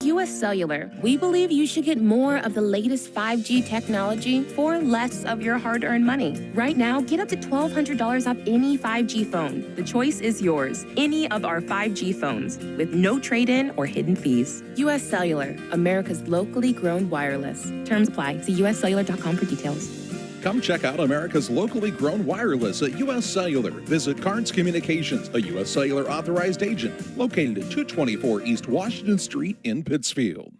U.S. Cellular, we believe you should get more of the latest 5G technology for less of your hard-earned money. Right now, get up to $1,200 off any 5G phone. The choice is yours. Any of our 5G phones with no trade-in or hidden fees. U.S. Cellular, America's locally grown wireless. Terms apply. See uscellular.com for details. Come check out America's locally grown wireless at U.S. Cellular. Visit Carnes Communications, a U.S. Cellular authorized agent located at 224 East Washington Street in Pittsfield.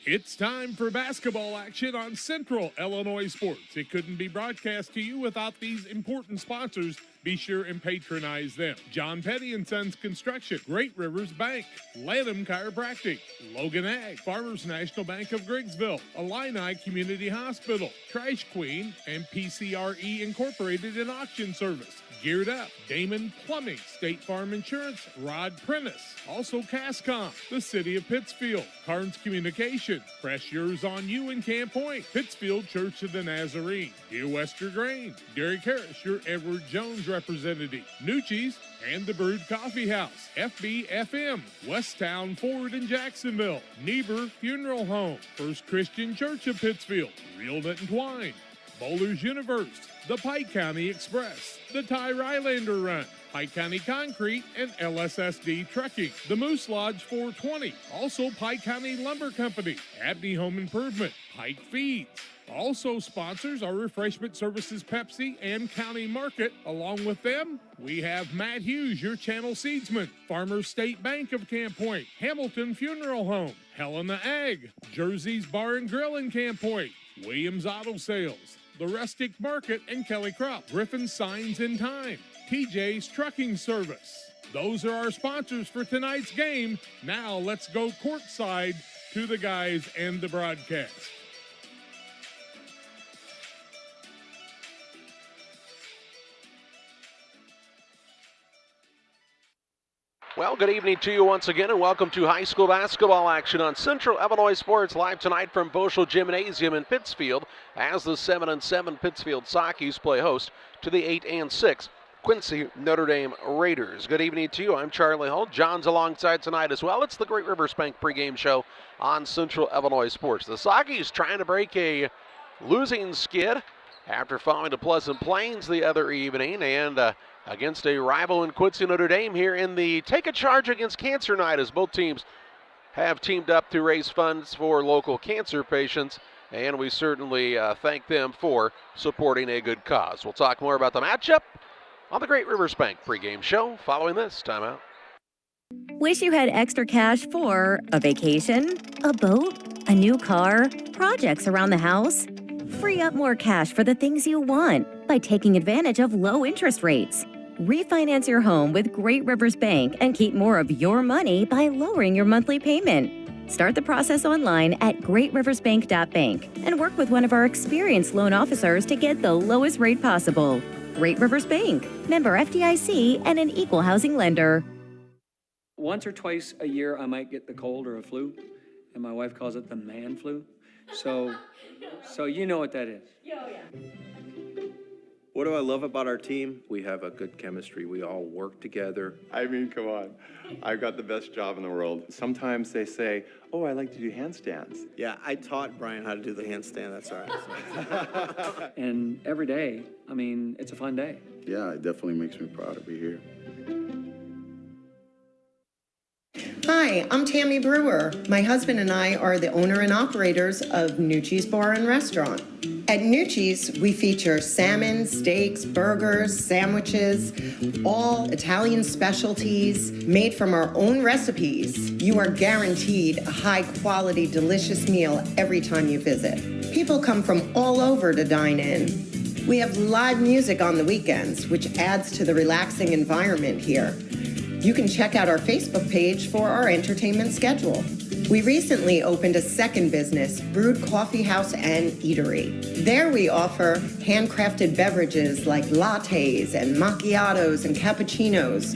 It's time for basketball action on Central Illinois Sports. It couldn't be broadcast to you without these important sponsors. Be sure and patronize them. John Petty & Sons Construction, Great Rivers Bank, Lanham Chiropractic, Logan Ag, Farmers National Bank of Griggsville, Illini Community Hospital, Trash Queen, and PCRE Incorporated in Auction Service. Geared Up, Damon Plumbing, State Farm Insurance, Rod Prentice. Also Cascom, the City of Pittsfield, Carnes Communication, Press Yours on You in Camp Point, Pittsfield Church of the Nazarene, Dear Wester Grain, Derek Harris, your Edward Jones representative, Nucci's, and the Brewed Coffee House, FBFM, Westtown Ford in Jacksonville, Niebuhr Funeral Home, First Christian Church of Pittsfield, Real Knit and Twine, Bowler's Universe, the Pike County Express, the Ty Rylander Run, Pike County Concrete, and LSSD Trucking, the Moose Lodge 420, also Pike County Lumber Company, Abney Home Improvement, Pike Feeds. Also sponsors are Refreshment Services Pepsi and County Market. Along with them, we have Matt Hughes, your channel seedsman, Farmers State Bank of Camp Point, Hamilton Funeral Home, Helena Ag, Jersey's Bar and Grill in Camp Point, Williams Auto Sales, the Rustic Market and Kelly Crop, Griffin Signs in Time, TJ's Trucking Service. Those are our sponsors for tonight's game. Now let's go courtside to the guys and the broadcast. Well, good evening to you once again, and welcome to high school basketball action on Central Illinois Sports, live tonight from Boschel Gymnasium in Pittsfield, as the 7-7 Pittsfield Sockies play host to the 8-6 Quincy Notre Dame Raiders. Good evening to you. I'm Charlie Hull. John's alongside tonight as well. It's the Great Rivers Bank pregame show on Central Illinois Sports. The Sockies trying to break a losing skid after falling to Pleasant Plains the other evening, and against a rival in Quincy Notre Dame here in the Take a Charge Against Cancer Night, as both teams have teamed up to raise funds for local cancer patients, and we certainly thank them for supporting a good cause. We'll talk more about the matchup on the Great Rivers Bank pregame show following this timeout. Wish you had extra cash for a vacation, a boat, a new car, projects around the house? Free up more cash for the things you want by taking advantage of low interest rates. Refinance your home with Great Rivers Bank and keep more of your money by lowering your monthly payment. Start the process online at greatriversbank.bank and work with one of our experienced loan officers to get the lowest rate possible. Great Rivers Bank, member FDIC, and an equal housing lender. Once or twice a year, I might get the cold or a flu, and my wife calls it the man flu. So you know what that is. Oh, yeah. What do I love about our team? We have a good chemistry. We all work together. I mean, come on. I've got the best job in the world. Sometimes they say, oh, I like to do handstands. Yeah, I taught Brian how to do the handstand. That's all right. And every day, I mean, it's a fun day. Yeah, it definitely makes me proud to be here. Hi, I'm Tammy Brewer. My husband and I are the owner and operators of Nucci's Bar and Restaurant. At Nucci's, we feature salmon, steaks, burgers, sandwiches, all Italian specialties made from our own recipes. You are guaranteed a high-quality, delicious meal every time you visit. People come from all over to dine in. We have live music on the weekends, which adds to the relaxing environment here. You can check out our Facebook page for our entertainment schedule. We recently opened a second business, Brewed Coffee House and Eatery. There we offer handcrafted beverages like lattes and macchiatos and cappuccinos.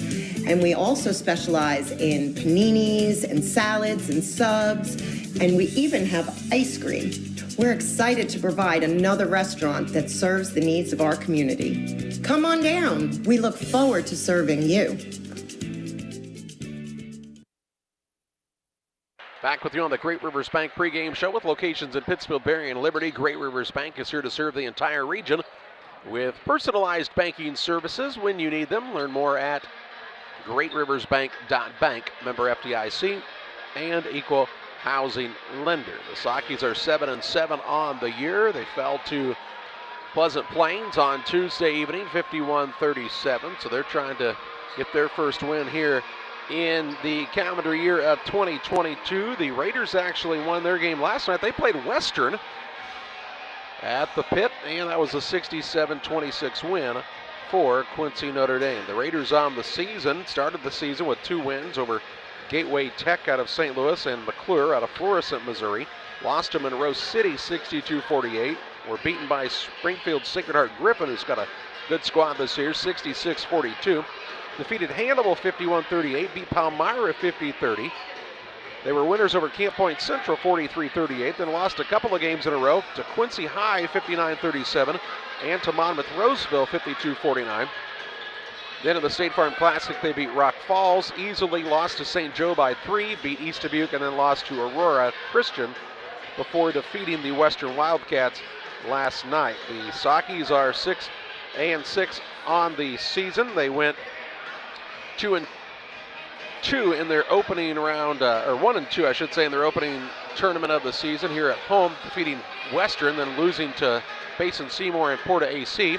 And we also specialize in paninis and salads and subs, and we even have ice cream. We're excited to provide another restaurant that serves the needs of our community. Come on down. We look forward to serving you. Back with you on the Great Rivers Bank pregame show with locations in Pittsfield, Berry, and Liberty. Great Rivers Bank is here to serve the entire region with personalized banking services when you need them. Learn more at greatriversbank.bank, member FDIC, and equal housing lender. The Sockies are 7-7 on the year. They fell to Pleasant Plains on Tuesday evening, 51-37. So they're trying to get their first win here in the calendar year of 2022. The Raiders actually won their game last night. They played Western at the Pit, and that was a 67-26 win for Quincy Notre Dame. The Raiders on the season started the season with 2 wins over Gateway Tech out of St. Louis and McClure out of Florissant, Missouri. Lost to Monroe City 62-48. Were beaten by Springfield Sacred Heart Griffin, who's got a good squad this year, 66-42. Defeated Hannibal 51-38, beat Palmyra 50-30. They were winners over Camp Point Central 43-38, then lost a couple of games in a row to Quincy High 59-37 and to Monmouth Roseville 52-49. Then in the State Farm Classic, they beat Rock Falls, easily lost to St. Joe by 3, beat East Dubuque, and then lost to Aurora Christian before defeating the Western Wildcats last night. The Sockies are 6-6 on the season. They went 2-2 in their opening round, or 1-2, I should say, in their opening tournament of the season here at home, defeating Western, then losing to Payson Seymour and Porta AC.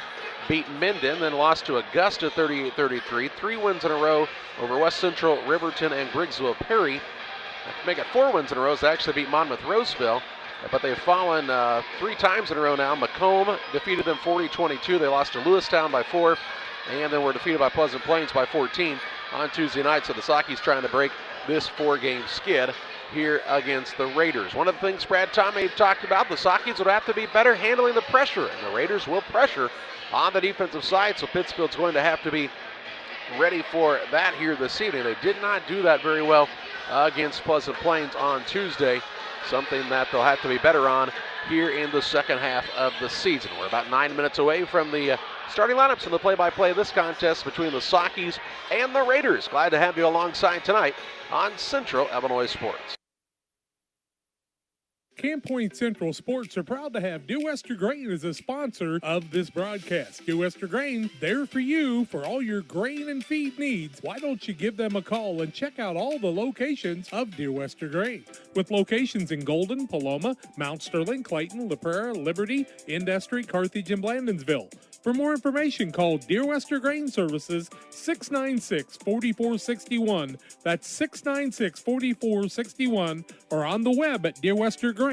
Beat Minden, then lost to Augusta 38-33. 3 wins in a row over West Central, Riverton, and Briggsville Perry. To make it 4 wins in a row, they actually beat Monmouth Roseville, but they've fallen 3 times in a row now. Macomb defeated them 40-22. They lost to Lewistown by 4, and then were defeated by Pleasant Plains by 14 on Tuesday night. So the Sockies trying to break this 4-game skid here against the Raiders. One of the things Brad Tomei talked about, the Sockies would have to be better handling the pressure, and the Raiders will pressure on the defensive side, so Pittsfield's going to have to be ready for that here this evening. They did not do that very well against Pleasant Plains on Tuesday, something that they'll have to be better on here in the second half of the season. We're about 9 minutes away from the starting lineups and the play-by-play of this contest between the Sockies and the Raiders. Glad to have you alongside tonight on Central Illinois Sports. Camp Point Central Sports are proud to have Dear Wester Grain as a sponsor of this broadcast. Dear Wester Grain, there for you for all your grain and feed needs. Why don't you give them a call and check out all the locations of Dear Wester Grain? With locations in Golden, Paloma, Mount Sterling, Clayton, La Prairie, Liberty, Industry, Carthage, and Blandonsville. For more information, call Dear Wester Grain Services 696-4461. That's 696-4461, or on the web at dearwestergrain.com.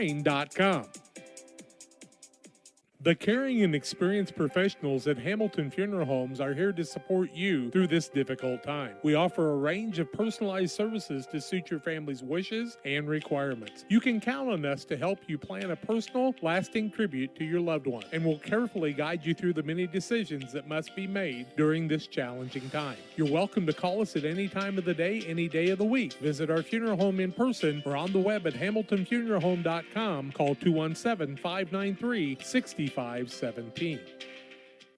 The caring and experienced professionals at Hamilton Funeral Homes are here to support you through this difficult time. We offer a range of personalized services to suit your family's wishes and requirements. You can count on us to help you plan a personal, lasting tribute to your loved one, and we'll carefully guide you through the many decisions that must be made during this challenging time. You're welcome to call us at any time of the day, any day of the week. Visit our funeral home in person or on the web at hamiltonfuneralhome.com. Call 217-593-6517.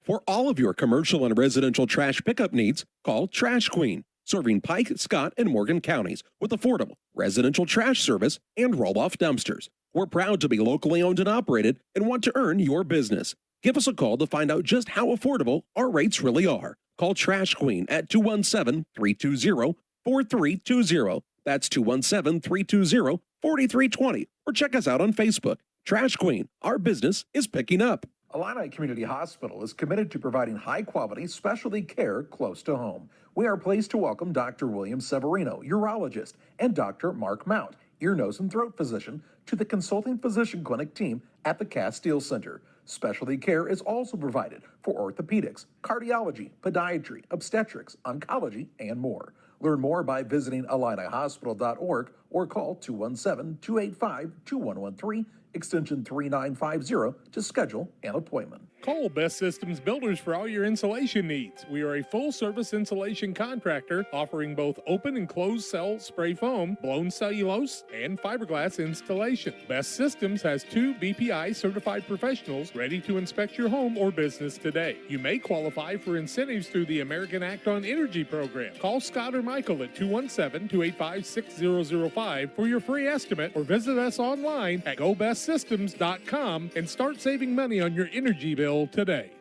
For all of your commercial and residential trash pickup needs, call Trash Queen, serving Pike, Scott, and Morgan counties with affordable residential trash service and roll-off dumpsters. We're proud to be locally owned and operated and want to earn your business. Give us a call to find out just how affordable our rates really are. Call Trash Queen at 217-320-4320. That's 217-320-4320. Or check us out on Facebook. Trash Queen, our business is picking up. Illini Community Hospital is committed to providing high-quality specialty care close to home. We are pleased to welcome Dr. William Severino, urologist, and Dr. Mark Mount, ear, nose, and throat physician, to the consulting physician clinic team at the Castile Center. Specialty care is also provided for orthopedics, cardiology, podiatry, obstetrics, oncology, and more. Learn more by visiting IlliniHospital.org or call 217-285-2113, extension 3950 to schedule an appointment. Call Best Systems Builders for all your insulation needs. We are a full-service insulation contractor offering both open and closed cell spray foam, blown cellulose, and fiberglass installation. Best Systems has 2 BPI certified professionals ready to inspect your home or business today. You may qualify for incentives through the American Act on Energy program. Call Scott or Michael at 217-285-6005 for your free estimate, or visit us online at gobestsystems.com and start saving money on your energy bill today.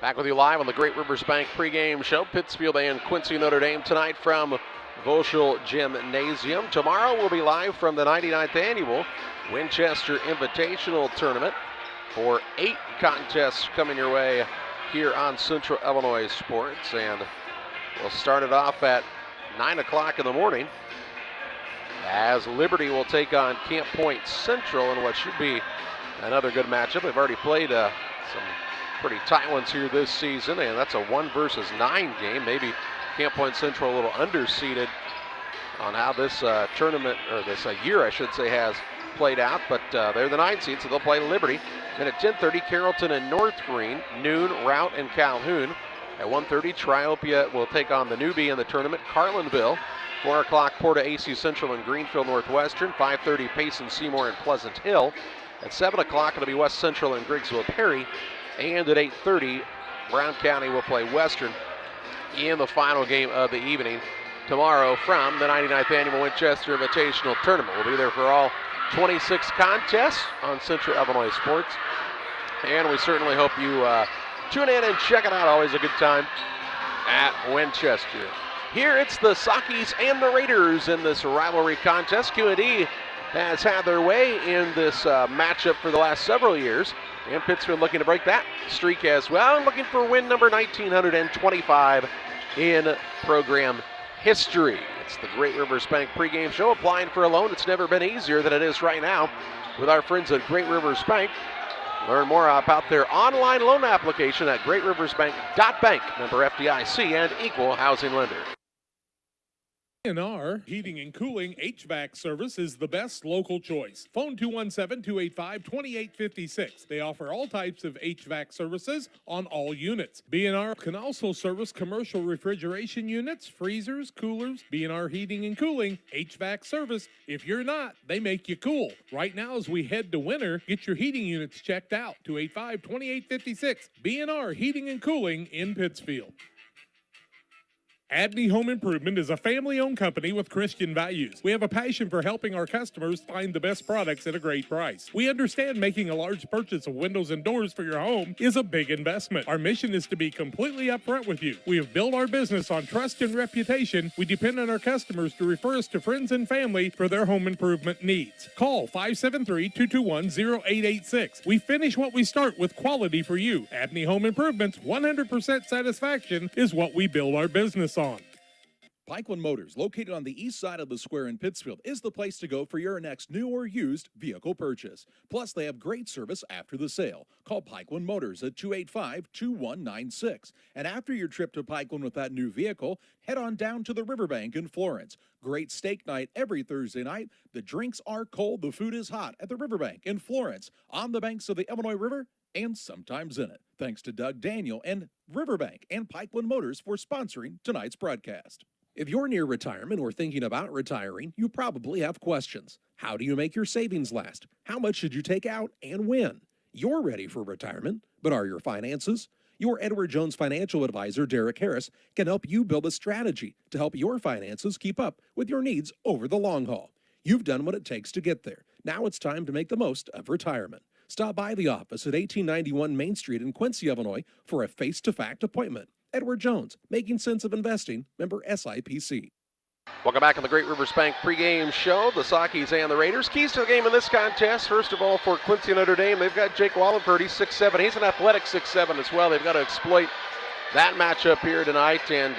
Back with you live on the Great Rivers Bank pregame show. Pittsfield and Quincy Notre Dame tonight from Voschel Gymnasium. Tomorrow we'll be live from the 99th annual Winchester Invitational Tournament for 8 contests coming your way here on Central Illinois Sports. And we'll start it off at 9 o'clock in the morning, as Liberty will take on Camp Point Central in what should be another good matchup. They've already played some pretty tight ones here this season, and that's a 1 versus 9 game. Maybe Camp Point Central a little underseeded on how this tournament, or this year I should say, has played out, but they're the 9 seed, so they'll play Liberty. Then at 10:30, Carrollton and North Green, noon, Routt and Calhoun. At 1:30, Triopia will take on the newbie in the tournament, Carlinville. 4 o'clock, Porta AC Central and Greenfield Northwestern. 5:30, Payson Seymour and Pleasant Hill. At 7 o'clock, it'll be West Central and Griggsville Perry. And at 8:30, Brown County will play Western in the final game of the evening tomorrow from the 99th Annual Winchester Invitational Tournament. We'll be there for all 26 contests on Central Illinois Sports. And we certainly hope you tune in and check it out. Always a good time at Winchester. Here it's the Sockies and the Raiders in this rivalry contest. Q&D has had their way in this matchup for the last several years. And Pittsfield looking to break that streak as well. Looking for win number 1925 in program history. It's the Great Rivers Bank pregame show. Applying for a loan, it's never been easier than it is right now with our friends at Great Rivers Bank. Learn more about their online loan application at greatriversbank.bank. Member FDIC and equal housing lender. B&R Heating and Cooling HVAC service is the best local choice. Phone 217-285-2856. They offer all types of HVAC services on all units. B&R can also service commercial refrigeration units, freezers, coolers. B&R Heating and Cooling HVAC service. If you're not, they make you cool. Right now as we head to winter, get your heating units checked out. 285-2856. B&R Heating and Cooling in Pittsfield. Abney Home Improvement is a family-owned company with Christian values. We have a passion for helping our customers find the best products at a great price. We understand making a large purchase of windows and doors for your home is a big investment. Our mission is to be completely upfront with you. We have built our business on trust and reputation. We depend on our customers to refer us to friends and family for their home improvement needs. Call 573-221-0886. We finish what we start with quality for you. Abney Home Improvements, 100% satisfaction is what we build our business on. Pikeland Motors, located on the east side of the square in Pittsfield, is the place to go for your next new or used vehicle purchase. Plus, they have great service after the sale. Call Pikeland Motors at 285-2196. And after your trip to Pikeland with that new vehicle, head on down to the Riverbank in Florence. Great steak night every Thursday night. The drinks are cold, the food is hot at the Riverbank in Florence, on the banks of the Illinois River, and sometimes in it. Thanks to Doug Daniel and Riverbank and Pikeland Motors for sponsoring tonight's broadcast. If you're near retirement or thinking about retiring, you probably have questions. How do you make your savings last? How much should you take out and when? You're ready for retirement, but are your finances? Your Edward Jones financial advisor, Derek Harris, can help you build a strategy to help your finances keep up with your needs over the long haul. You've done what it takes to get there. Now it's time to make the most of retirement. Stop by the office at 1891 Main Street in Quincy, Illinois for a face-to-fact appointment. Edward Jones, making sense of investing, member SIPC. Welcome back on the Great Rivers Bank pregame show. The Sockies and the Raiders. Keys to the game in this contest. First of all, for Quincy and Notre Dame, they've got Jake Wallenford. He's 6'7". He's an athletic 6'7" as well. They've got to exploit that matchup here tonight and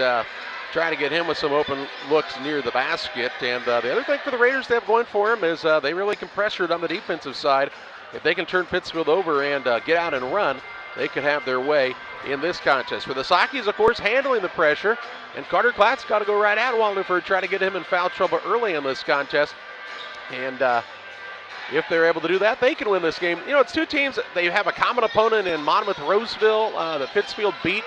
try to get him with some open looks near the basket. And the other thing for the Raiders they have going for them is they really can pressure it on the defensive side. If they can turn Pittsfield over and get out and run, they could have their way in this contest. For the Sockies, of course, handling the pressure, and Carter Klatt's got to go right at Wallenford, try to get him in foul trouble early in this contest. And if they're able to do that, they can win this game. You know, it's two teams. They have a common opponent in Monmouth-Roseville that Pittsfield beat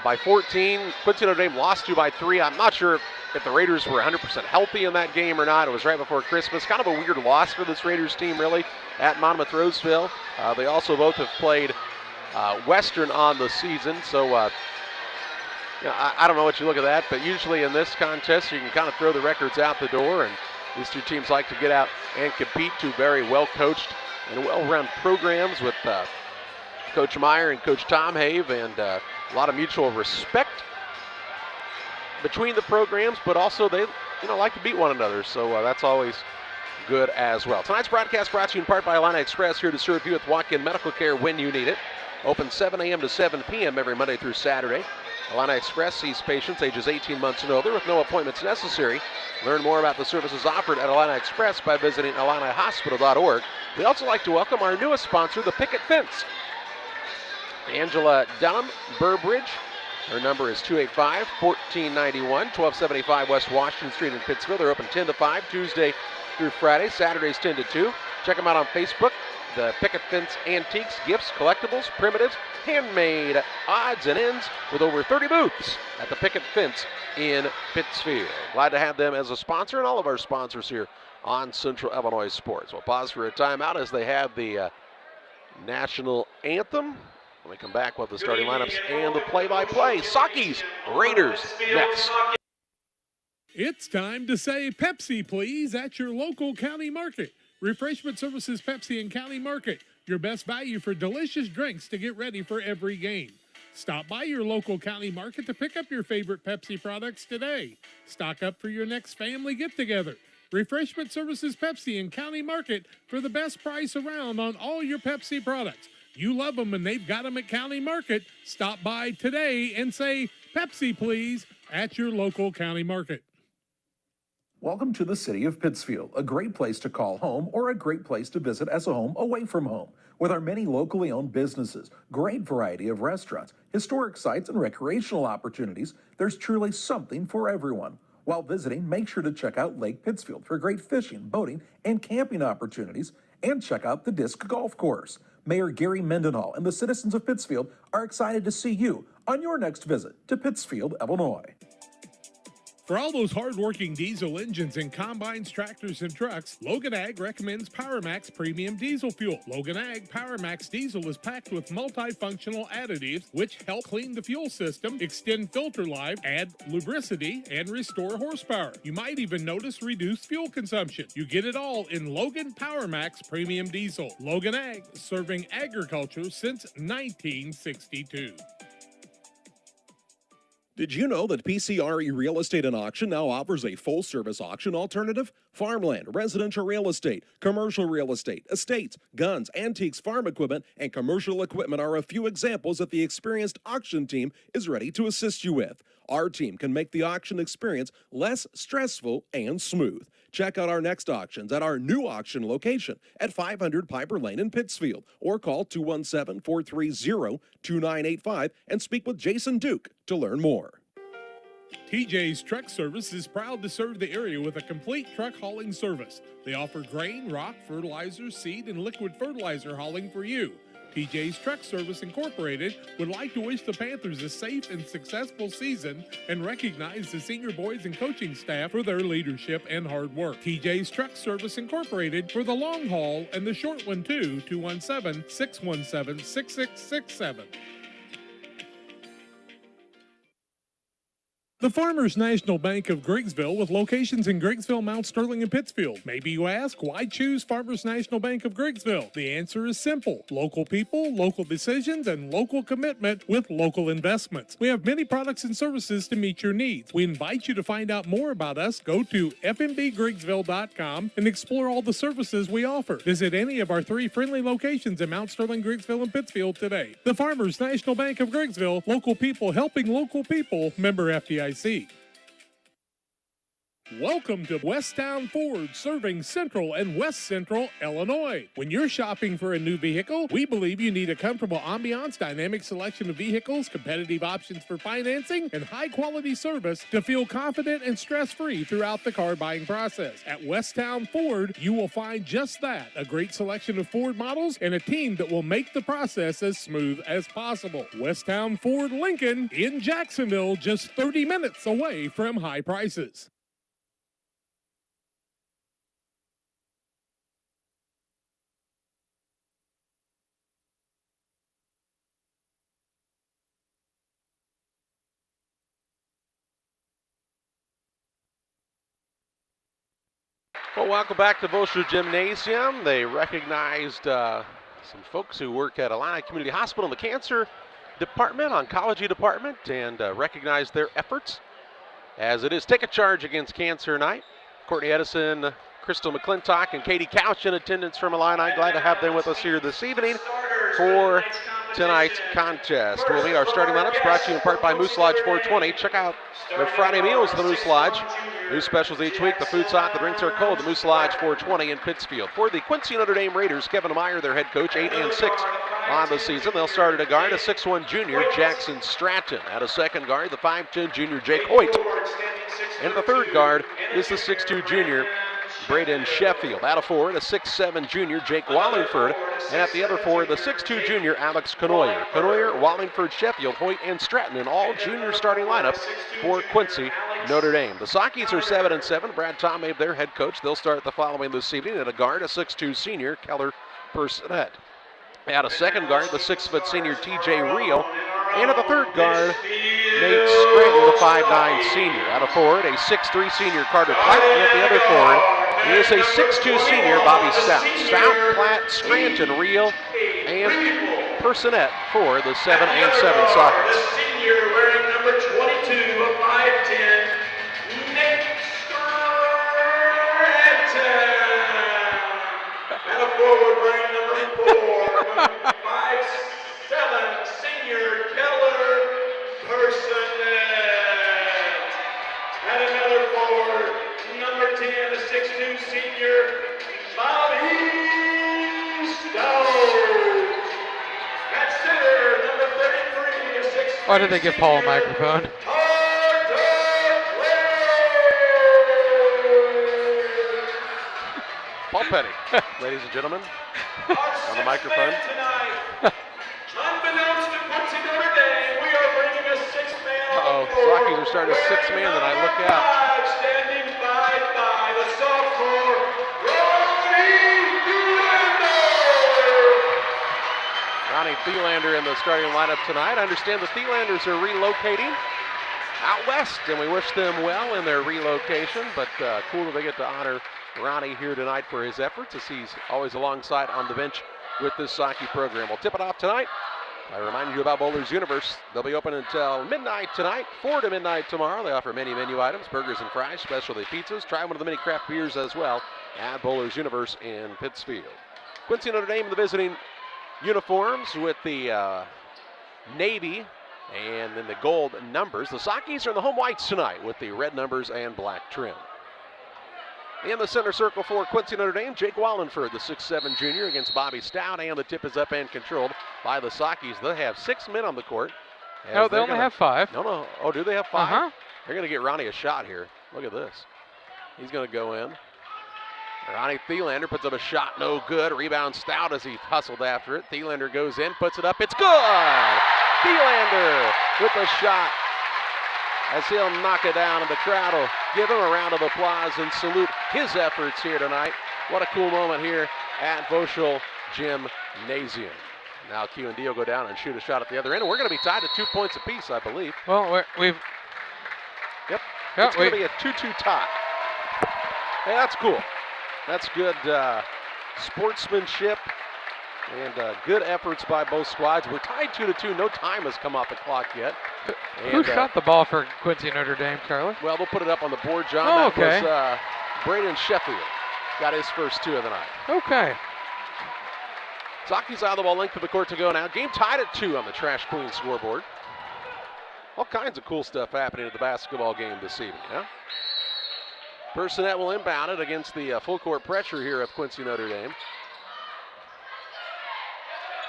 by 14. Quincy Notre Dame lost to by 3. I'm not sure if the Raiders were 100% healthy in that game or not. It was right before Christmas. Kind of a weird loss for this Raiders team, really, at Monmouth-Roseville. They also both have played Western on the season, so you know, I don't know what you look at that, but usually in this contest you can kind of throw the records out the door, and these two teams like to get out and compete. Two very well-coached and well-run programs with Coach Meyer and Coach Tom Have, and a lot of mutual respect between the programs, but also they like to beat one another, so that's always good as well. Tonight's broadcast brought to you in part by Illini Express, here to serve you with walk-in medical care when you need it. Open 7 a.m. to 7 p.m. every Monday through Saturday. Illini Express sees patients ages 18 months and older with no appointments necessary. Learn more about the services offered at Illini Express by visiting IlliniHospital.org. We'd also like to welcome our newest sponsor, the Picket Fence. Angela Dunham, Burbridge. Her number is 285-1491, 1275 West Washington Street in Pittsfield. They're open 10 to 5, Tuesday through Friday, Saturdays 10 to 2. Check them out on Facebook. The Picket Fence Antiques, Gifts, Collectibles, Primitives, Handmade Odds and Ends, with over 30 booths at the Picket Fence in Pittsfield. Glad to have them as a sponsor and all of our sponsors here on Central Illinois Sports. We'll pause for a timeout as they have the national anthem. When we come back with the starting lineups and the play-by-play. Sockies, Raiders next. It's time to say Pepsi, please, at your local county market. Refreshment Services Pepsi and County Market, your best value for delicious drinks to get ready for every game. Stop by your local county market to pick up your favorite Pepsi products today. Stock up for your next family get-together. Refreshment Services Pepsi and County Market for the best price around on all your Pepsi products. You love them and they've got them at County Market. Stop by today and say Pepsi, please, at your local county market. Welcome to the city of Pittsfield, a great place to call home or a great place to visit as a home away from home. With our many locally owned businesses, great variety of restaurants, historic sites, and recreational opportunities, there's truly something for everyone. While visiting, make sure to check out Lake Pittsfield for great fishing, boating, and camping opportunities, and check out the Disc Golf Course. Mayor Gary Mendenhall and the citizens of Pittsfield are excited to see you on your next visit to Pittsfield, Illinois. For all those hard-working diesel engines and combines, tractors, and trucks, Logan Ag recommends PowerMax Premium Diesel Fuel. Logan Ag PowerMax Diesel is packed with multifunctional additives which help clean the fuel system, extend filter life, add lubricity, and restore horsepower. You might even notice reduced fuel consumption. You get it all in Logan PowerMax Premium Diesel. Logan Ag, serving agriculture since 1962. Did you know that PCRE Real Estate and Auction now offers a full-service auction alternative? Farmland, residential real estate, commercial real estate, estates, guns, antiques, farm equipment, and commercial equipment are a few examples that the experienced auction team is ready to assist you with. Our team can make the auction experience less stressful and smooth. Check out our next auctions at our new auction location at 500 Piper Lane in Pittsfield, or call 217-430-2985 and speak with Jason Duke to learn more. TJ's Truck Service is proud to serve the area with a complete truck hauling service. They offer grain, rock, fertilizer, seed, and liquid fertilizer hauling for you. TJ's Truck Service Incorporated would like to wish the Panthers a safe and successful season and recognize the senior boys and coaching staff for their leadership and hard work. TJ's Truck Service Incorporated for the long haul and the short one too, 217-617-6667. The Farmers National Bank of Griggsville, with locations in Griggsville, Mount Sterling, and Pittsfield. Maybe you ask, why choose Farmers National Bank of Griggsville? The answer is simple. Local people, local decisions, and local commitment with local investments. We have many products and services to meet your needs. We invite you to find out more about us. Go to fmbgriggsville.com and explore all the services we offer. Visit any of our 3 friendly locations in Mount Sterling, Griggsville, and Pittsfield today. The Farmers National Bank of Griggsville, local people helping local people, member FDIC. Welcome to Westtown Ford, serving Central and West Central Illinois. When you're shopping for a new vehicle, we believe you need a comfortable ambiance, dynamic selection of vehicles, competitive options for financing, and high-quality service to feel confident and stress-free throughout the car buying process. At Westtown Ford, you will find just that, a great selection of Ford models and a team that will make the process as smooth as possible. Westtown Ford Lincoln in Jacksonville, just 30 minutes away from high prices. Well, welcome back to Bolshoi Gymnasium. They recognized some folks who work at Illini Community Hospital in the cancer department, oncology department, and recognized their efforts as it is Take a Charge Against Cancer Night. Courtney Edison, Crystal McClintock, and Katie Couch in attendance from Illini. Glad to have them with us here this evening for tonight's contest. We'll meet our starting lineups brought to you in part by Moose Lodge 420. Check out their Friday meals at the Moose Lodge. New specials each week. The food's hot, the drinks are cold. The Moose Lodge 420 in Pittsfield. For the Quincy Notre Dame Raiders, Kevin Meyer, their head coach, 8-6 on the season. They'll start at a guard, a 6'1 junior, Jackson Stratton. At a second guard, the 5'10 junior, Jake Hoyt. And the third guard is the 6'2 junior, Braden Sheffield. At a forward, a 6'7 junior, Jake Wallingford. And at the other forward, the 6'2 junior, Alex Canoyer. Canoyer, Wallingford, Sheffield, Hoyt, and Stratton, an all-junior starting lineup for Quincy Notre Dame. The Sockies are 7-7. Brad Tommabe, their head coach. They'll start the following this evening at a guard, a 6'2 senior, Keller Personette. At a second guard, the 6' senior, TJ Rio. And at the third guard, Nate Scranton, the 5'9 senior. At a forward, a 6'3 senior, Carter Platt. And at the other forward is a 6'2 senior, Bobby Stout. Stout, Platt, Scranton, Rio, and Personette for the 7 and 7 Sockers. The senior wearing number 22, a 5'10", Nate Scranton. And a forward wearing number 4, 5'7", senior Keller Personette. And another forward, number 10, a 6'2 senior, Bobby Stout. At center, number 33, a 6'3 Why did they give Paul a microphone? Paul Petty, ladies and gentlemen, on the microphone. Unbeknownst to Quincy Notre Dame, we are bringing a 6-man on the floor. Sockies are starting a 6-man tonight. Look out. Standing 5'5", the sophomore, Ronnie Thielander in the starting lineup tonight. I understand the Thielanders are relocating out west, and we wish them well in their relocation, but cool that they get to honor Ronnie here tonight for his efforts, as he's always alongside on the bench with this Socky program. We'll tip it off tonight. I remind you about Bowler's Universe. They'll be open until midnight tonight, 4 to midnight tomorrow. They offer many menu items, burgers and fries, specialty pizzas. Try one of the many craft beers as well at Bowler's Universe in Pittsfield. Quincy Notre Dame in the visiting uniforms with the navy and then the gold numbers. The Sockies are in the home whites tonight with the red numbers and black trim. In the center circle for Quincy Notre Dame, Jake Wallingford, the 6'7 junior, against Bobby Stout, and the tip is up and controlled by the Sockies. They have 6 men on the court. No, they only have 5. No. Oh, do they have 5? Uh-huh. They're going to get Ronnie a shot here. Look at this. He's going to go in. Ronnie Thielander puts up a shot, no good. Rebound Stout as he hustled after it. Thielander goes in, puts it up, it's good! Thielander with a shot as he'll knock it down, and the crowd will give him a round of applause and salute his efforts here tonight. What a cool moment here at Voschel Gymnasium. Now Q and D will go down and shoot a shot at the other end, and we're going to be tied at 2 points apiece, I believe. Well, we've... Yep, it's going to be a 2-2 tie. Hey, that's cool. That's good sportsmanship and good efforts by both squads. We're tied 2-2. No time has come off the clock yet. Who shot the ball for Quincy Notre Dame, Charlie? Well, they'll put it up on the board, John. Oh, that okay. was Braden Sheffield. Got his first 2 of the night. Okay. Sockies out of the ball, length of the court to go now. Game tied at 2 on the Trash Queen scoreboard. All kinds of cool stuff happening at the basketball game this evening, huh? Personette will inbound it against the full court pressure here of Quincy Notre Dame.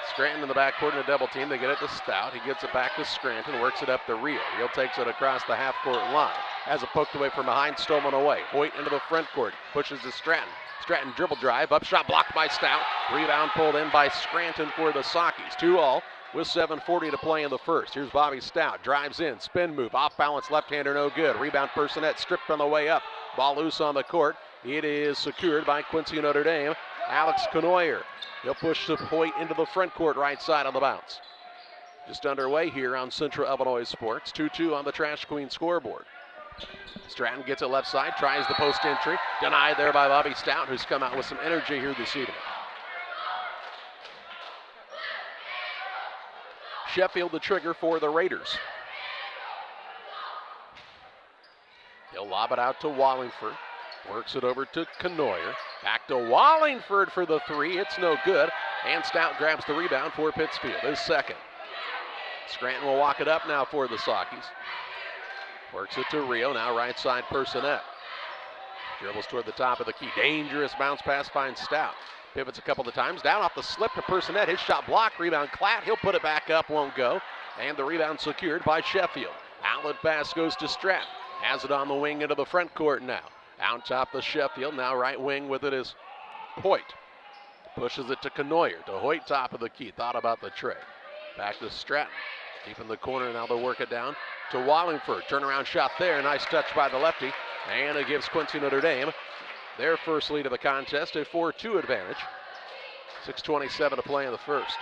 Scranton in the backcourt in a double team. They get it to Stout. He gets it back to Scranton, works it up to Rio. Rio takes it across the half-court line. Has it poked away from behind, stolen away. Hoyt into the front court, pushes to Stratton. Stratton dribble drive, up shot blocked by Stout. Rebound pulled in by Scranton for the Sockies. 2-all with 7:40 to play in the first. Here's Bobby Stout, drives in, spin move, off balance left-hander, no good. Rebound Personette stripped on the way up. Ball loose on the court. It is secured by Quincy Notre Dame. Alex Canoyer. He'll push the Hoyt into the front court right side on the bounce. Just underway here on Central Illinois Sports. 2-2 on the Trash Queen scoreboard. Stratton gets it left side, tries the post entry. Denied there by Bobby Stout, who's come out with some energy here this evening. Sheffield the trigger for the Raiders. He'll lob it out to Wallingford. Works it over to Canoyer. Back to Wallingford for the 3. It's no good. And Stout grabs the rebound for Pittsfield, his second. Scranton will walk it up now for the Sockies. Works it to Rio, now right side Personette. Dribbles toward the top of the key. Dangerous bounce pass finds Stout. Pivots a couple of times. Down off the slip to Personette. His shot blocked. Rebound Klatt. He'll put it back up. Won't go. And the rebound secured by Sheffield. Outlet pass goes to Stratton. Has it on the wing into the front court now. Out top the Sheffield. Now right wing with it is Hoyt. Pushes it to Canoyer. To Hoyt, top of the key. Thought about the tray. Back to Stratton. Deep in the corner. Now they'll work it down to Wallingford. Turnaround shot there. Nice touch by the lefty. And it gives Quincy Notre Dame their first lead of the contest, a 4-2 advantage. 6:27 to play in the first.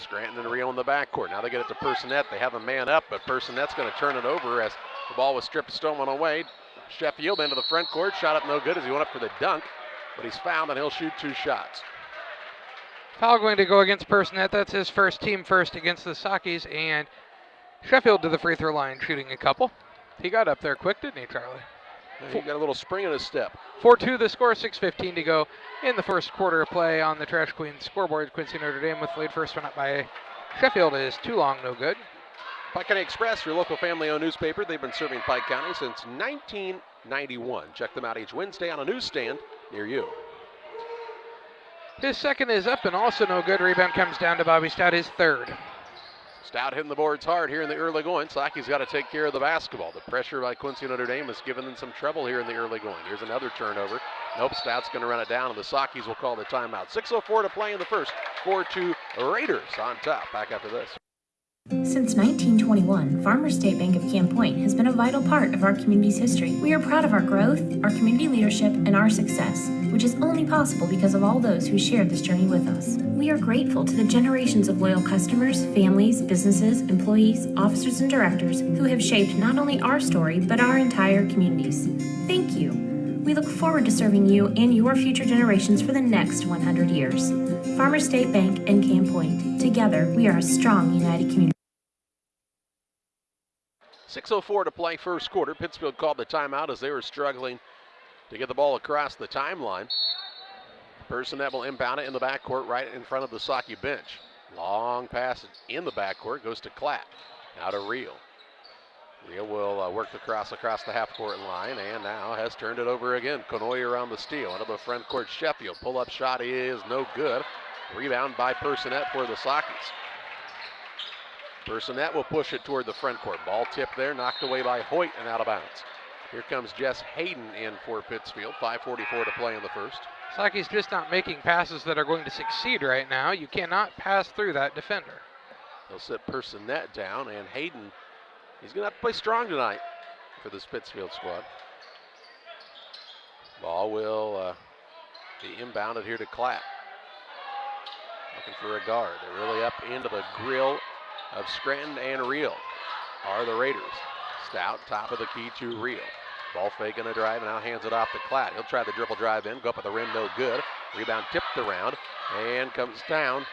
Scranton and Rio in the backcourt. Now they get it to Personette. They have a man up, but Personette's going to turn it over as the ball was stripped, stolen away. Sheffield into the front court. Shot up no good as he went up for the dunk, but he's fouled and he'll shoot 2 shots. Foul going to go against Personette. That's his first, team first against the Sockies, and Sheffield to the free throw line shooting a couple. He got up there quick, didn't he, Charlie? He got a little spring in his step. 4-2 the score, 6:15 to go in the first quarter of play on the Trash Queen scoreboard. Quincy Notre Dame with the lead. First one up by Sheffield is too long, no good. Pike County Express, your local family-owned newspaper. They've been serving Pike County since 1991. Check them out each Wednesday on a newsstand near you. His second is up and also no good. Rebound comes down to Bobby Stout, his third. Stout hitting the boards hard here in the early going. Socky's got to take care of the basketball. The pressure by Quincy Notre Dame has given them some trouble here in the early going. Here's another turnover. Nope, Stout's going to run it down, and the Sockies will call the timeout. 6:04 to play in the first. 4-2 Raiders on top. Back after this. Since 1921, Farmers State Bank of Camp Point has been a vital part of our community's history. We are proud of our growth, our community leadership, and our success, which is only possible because of all those who shared this journey with us. We are grateful to the generations of loyal customers, families, businesses, employees, officers, and directors who have shaped not only our story, but our entire communities. Thank you. We look forward to serving you and your future generations for the next 100 years. Farmers State Bank and Camp Point. Together, we are a strong, united community. 6:04 to play first quarter. Pittsfield called the timeout as they were struggling to get the ball across the timeline. Person that will inbound it in the backcourt right in front of the Socky bench. Long pass in the backcourt goes to Klatt. Now to Rio. Rio will work the cross across the half-court line and now has turned it over again. Canoyer on the steal. Into the front court, Sheffield. Pull-up shot is no good. Rebound by Personette for the Sockies. Personette will push it toward the front court. Ball tipped there, knocked away by Hoyt and out of bounds. Here comes Jess Hayden in for Pittsfield. 5:44 to play in the first. Socky's just not making passes that are going to succeed right now. You cannot pass through that defender. They'll sit Personette down, and Hayden, he's going to have to play strong tonight for this Pittsfield squad. Ball will be inbounded here to Klatt. Looking for a guard. They're really up into the grill of Scranton and Rio are the Raiders. Stout, top of the key to Rio. Ball fake and a drive, and now hands it off to Klatt. He'll try the dribble drive in, go up at the rim, no good. Rebound tipped around and comes down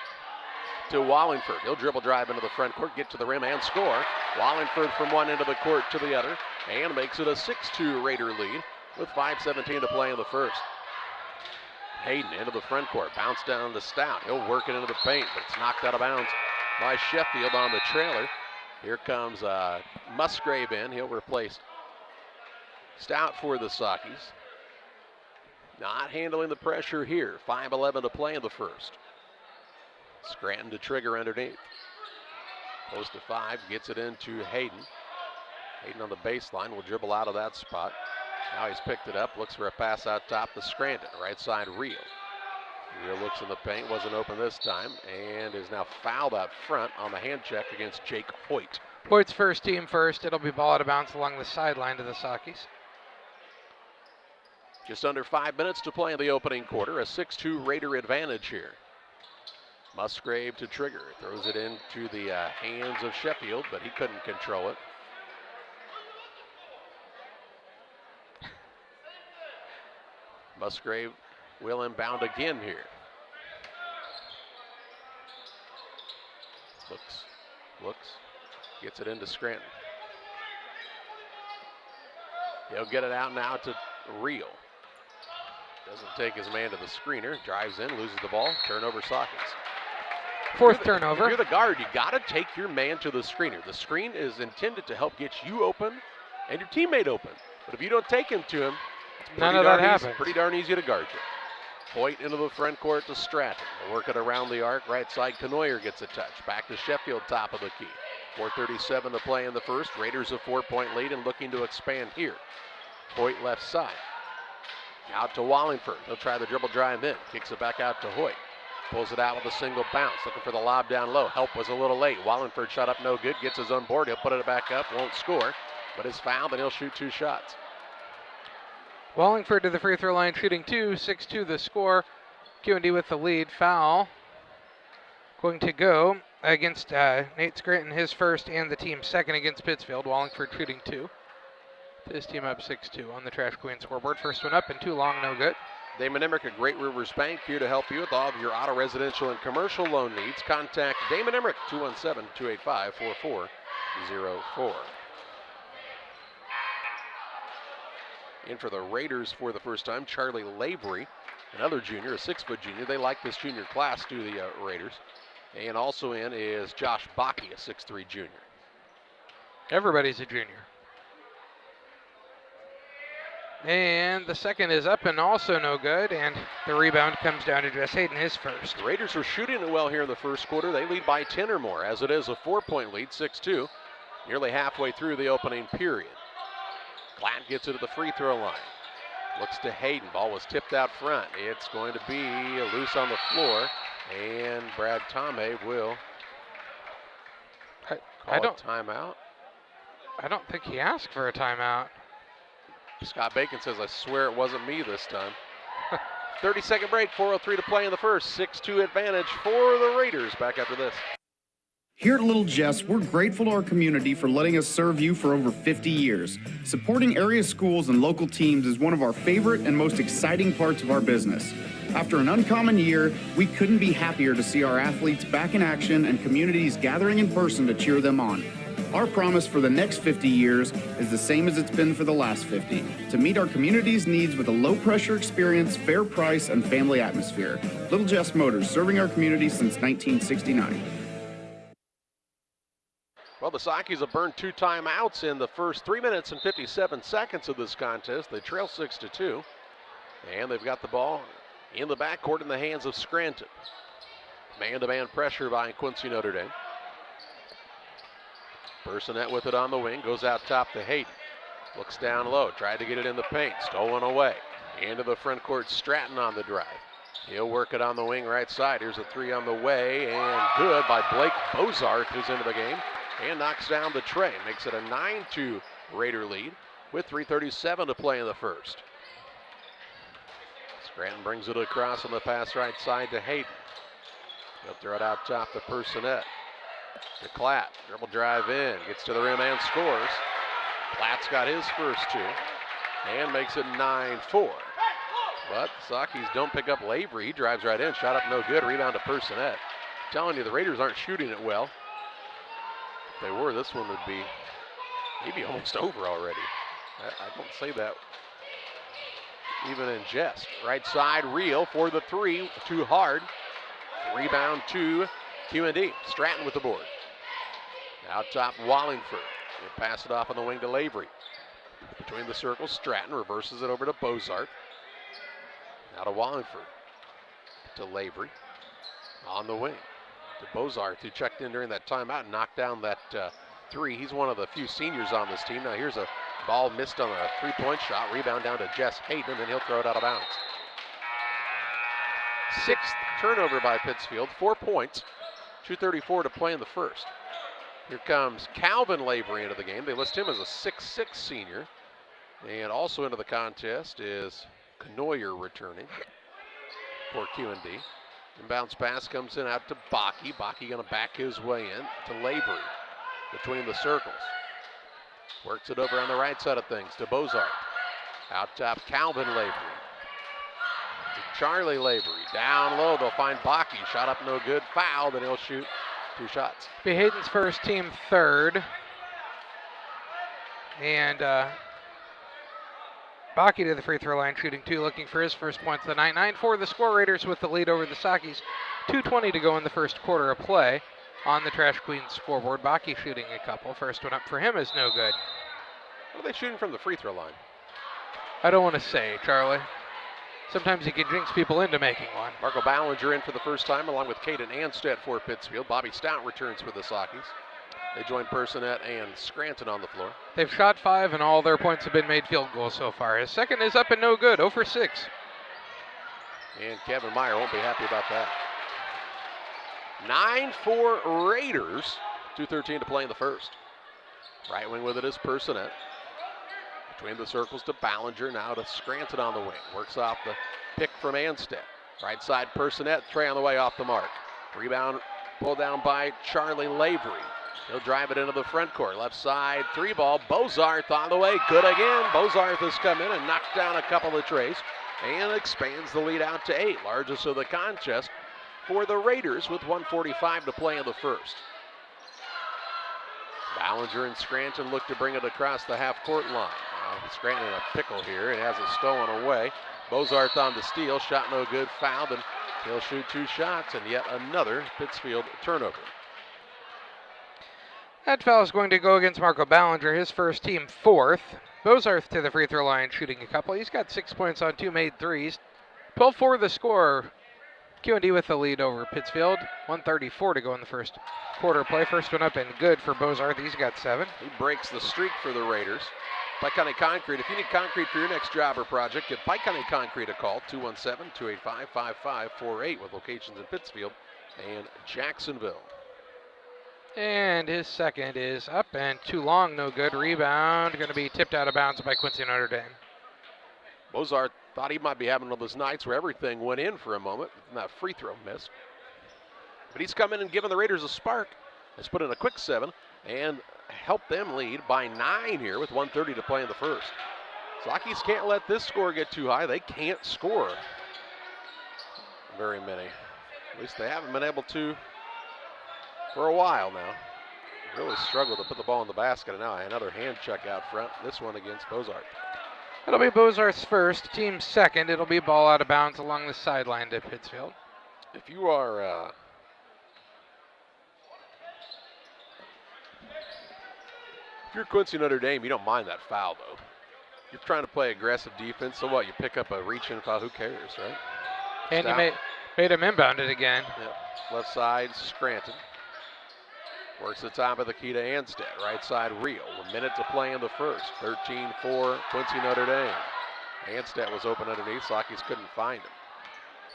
to Wallingford. He'll dribble drive into the front court, get to the rim and score. Wallingford from one end of the court to the other and makes it a 6-2 Raider lead with 5:17 to play in the first. Hayden into the front court, bounce down to Stout. He'll work it into the paint, but it's knocked out of bounds by Sheffield on the trailer. Here comes Musgrave in. He'll replace Stout for the Sockies. Not handling the pressure here. 5:11 to play in the first. Scranton to trigger underneath. Close to 5, gets it into Hayden. Hayden on the baseline will dribble out of that spot. Now he's picked it up, looks for a pass out top to Scranton. Right side, Rio. Rio looks in the paint, wasn't open this time, and is now fouled out front on the hand check against Jake Hoyt. Hoyt's first, team first. It'll be ball out of bounds along the sideline to the Sockies. Just under 5 minutes to play in the opening quarter. A 6-2 Raider advantage here. Musgrave to trigger. Throws it into the hands of Sheffield, but he couldn't control it. Musgrave will inbound again here. Looks, gets it into Scranton. He'll get it out now to Rio. Doesn't take his man to the screener. Drives in, loses the ball. Turnover, Saukeys. Fourth turnover. If you're the guard, you got to take your man to the screener. The screen is intended to help get you open and your teammate open. But if you don't take him to him, none of that happens. Pretty darn easy to guard you. Hoyt into the front court to Stratton. They'll work it around the arc. Right side, Knoyer gets a touch. Back to Sheffield, top of the key. 4:37 to play in the first. Raiders a 4-point lead and looking to expand here. Hoyt left side. Out to Wallingford. He'll try the dribble drive in. Kicks it back out to Hoyt. Pulls it out with a single bounce. Looking for the lob down low. Help was a little late. Wallingford shot up no good. Gets his own board. He'll put it back up. Won't score. But is fouled and he'll shoot 2 shots. Wallingford to the free throw line, shooting 2, 6-2 the score. QD with the lead. Foul going to go against Nate Scranton, his first and the team's second against Pittsfield. Wallingford shooting 2. His team up 6-2 on the Trash Queen scoreboard. First one up and 2 long, no good. Damon Emmerich at Great Rivers Bank here to help you with all of your auto, residential, and commercial loan needs. Contact Damon Emmerich, 217-285-4404. In for the Raiders for the first time, Charlie Lavery, another junior, a 6-foot junior. They like this junior class, do the Raiders. And also in is Josh Bakke, a 6'3 junior. Everybody's a junior. And the second is up and also no good, and the rebound comes down to Jess Hayden, his first. The Raiders are shooting it well here in the first quarter. They lead by 10 or more, as it is a 4-point lead, 6-2, nearly halfway through the opening period. Glatt gets it to the free throw line. Looks to Hayden. Ball was tipped out front. It's going to be loose on the floor, and Brad Tomei will call a timeout. I don't think he asked for a timeout. Scott Bacon says, I swear it wasn't me this time. 30-second break, 4:03 to play in the first. 6-2 advantage for the Raiders. Back after this. Here at Little Jess, we're grateful to our community for letting us serve you for over 50 years. Supporting area schools and local teams is one of our favorite and most exciting parts of our business. After an uncommon year, we couldn't be happier to see our athletes back in action and communities gathering in person to cheer them on. Our promise for the next 50 years is the same as it's been for the last 50, to meet our community's needs with a low-pressure experience, fair price, and family atmosphere. Little Jess Motors, serving our community since 1969. Well, the Saukeys have burned 2 timeouts in the first 3 minutes and 57 seconds of this contest. They trail 6-2, and they've got the ball in the backcourt in the hands of Scranton. Man-to-man pressure by Quincy Notre Dame. Personette with it on the wing, goes out top to Hayden. Looks down low, tried to get it in the paint, stolen away. Into the front court, Stratton on the drive. He'll work it on the wing right side. Here's a 3 on the way, and good by Blake Bozarth, who's into the game, and knocks down the tray. Makes it a 9-2 Raider lead with 3:37 to play in the first. Scranton brings it across on the pass right side to Hayden. He'll throw it out top to Personette. To Klatt, dribble drive in, gets to the rim and scores. Klatt's got his first 2 and makes it 9-4. But the Saukeys don't pick up Lavery. He drives right in, shot up no good, rebound to Personette. I'm telling you, the Raiders aren't shooting it well. If they were, this one would be maybe almost over already. I don't say that even in jest. Right side, Reel for the 3, too hard. Rebound to QD. Stratton with the board. Out top, Wallingford. He'll pass it off on the wing to Lavery. Between the circles, Stratton reverses it over to Bozarth. Now to Wallingford. To Lavery. On the wing. To Bozarth, who checked in during that timeout and knocked down that 3. He's one of the few seniors on this team. Now here's a ball missed on a 3-point shot. Rebound down to Jess Hayden, and he'll throw it out of bounds. 6th turnover by Pittsfield. 4 points. 2:34 to play in the first. Here comes Calvin Lavery into the game. They list him as a 6'6 senior. And also into the contest is Knoyer returning for QD. Inbounds pass comes in out to Bakke. Bakke going to back his way in to Lavery between the circles. Works it over on the right side of things to Bozarth. Out top, Calvin Lavery. To Charlie Lavery. Down low, they'll find Bakke. Shot up no good. Foul, then he'll shoot 2 shots. Be Hayden's first, team third. And Baki to the free throw line, shooting 2, looking for his first points of the night. 9-4 the score. Raiders with the lead over the Sockies. 2:20 to go in the first quarter of play on the Trash Queens scoreboard. Baki shooting a couple. First one up for him is no good. What are they shooting from the free throw line? I don't want to say, Charlie. Sometimes you can jinx people into making one. Marco Ballinger in for the first time, along with Caden Anstead for Pittsfield. Bobby Stout returns for the Sockies. They join Personette and Scranton on the floor. They've shot 5, and all their points have been made field goals so far. His second is up and no good, 0 for 6. And Kevin Meyer won't be happy about that. 9-4 Raiders. 2:13 to play in the first. Right wing with it is Personette. Between the circles to Ballinger, now to Scranton on the wing. Works off the pick from Anstead. Right side Personette, Trey on the way off the mark. Rebound pulled down by Charlie Lavery. He'll drive it into the front court. Left side, 3-ball. Bozarth on the way. Good again. Bozarth has come in and knocked down a couple of trays and expands the lead out to 8. Largest of the contest for the Raiders with 1:45 to play in the first. Ballinger and Scranton look to bring it across the half-court line. Scranton in a pickle here. It has it stolen away. Bozarth on the steal. Shot no good. Fouled, and he'll shoot 2 shots, and yet another Pittsfield turnover. That foul is going to go against Marco Ballinger, his first, team 4th. Bozarth to the free throw line, shooting a couple. He's got 6 points on 2 made threes. 12-4 the score. QD with the lead over Pittsfield. 1:34 to go in the first quarter play. First one up and good for Bozarth. He's got 7. He breaks the streak for the Raiders. Pike County Concrete. If you need concrete for your next job or project, give Pike County Concrete a call. 217-285-5548 with locations in Pittsfield and Jacksonville. And his second is up and too long, no good. Rebound going to be tipped out of bounds by Quincy Notre Dame. Bozarth thought he might be having one of those nights where everything went in for a moment, and that free throw missed. But he's come in and given the Raiders a spark. Has put in a quick 7 and helped them lead by 9 here with 1:30 to play in the first. Sockies can't let this score get too high. They can't score very many. At least they haven't been able to for a while now. Really struggled to put the ball in the basket, and now another hand check out front. This one against Bozarth. It'll be Bozarth's first, team second. It'll be ball out of bounds along the sideline to Pittsfield. If you are if you're Quincy Notre Dame, you don't mind that foul, though. You're trying to play aggressive defense, so what? You pick up a reach-in foul, who cares, right? And you made him inbound it again. Yep. Left side, Scranton. Works the top of the key to Anstead. Right side, Rio. A minute to play in the first. 13-4, Quincy Notre Dame. Anstead was open underneath. Sockies couldn't find him.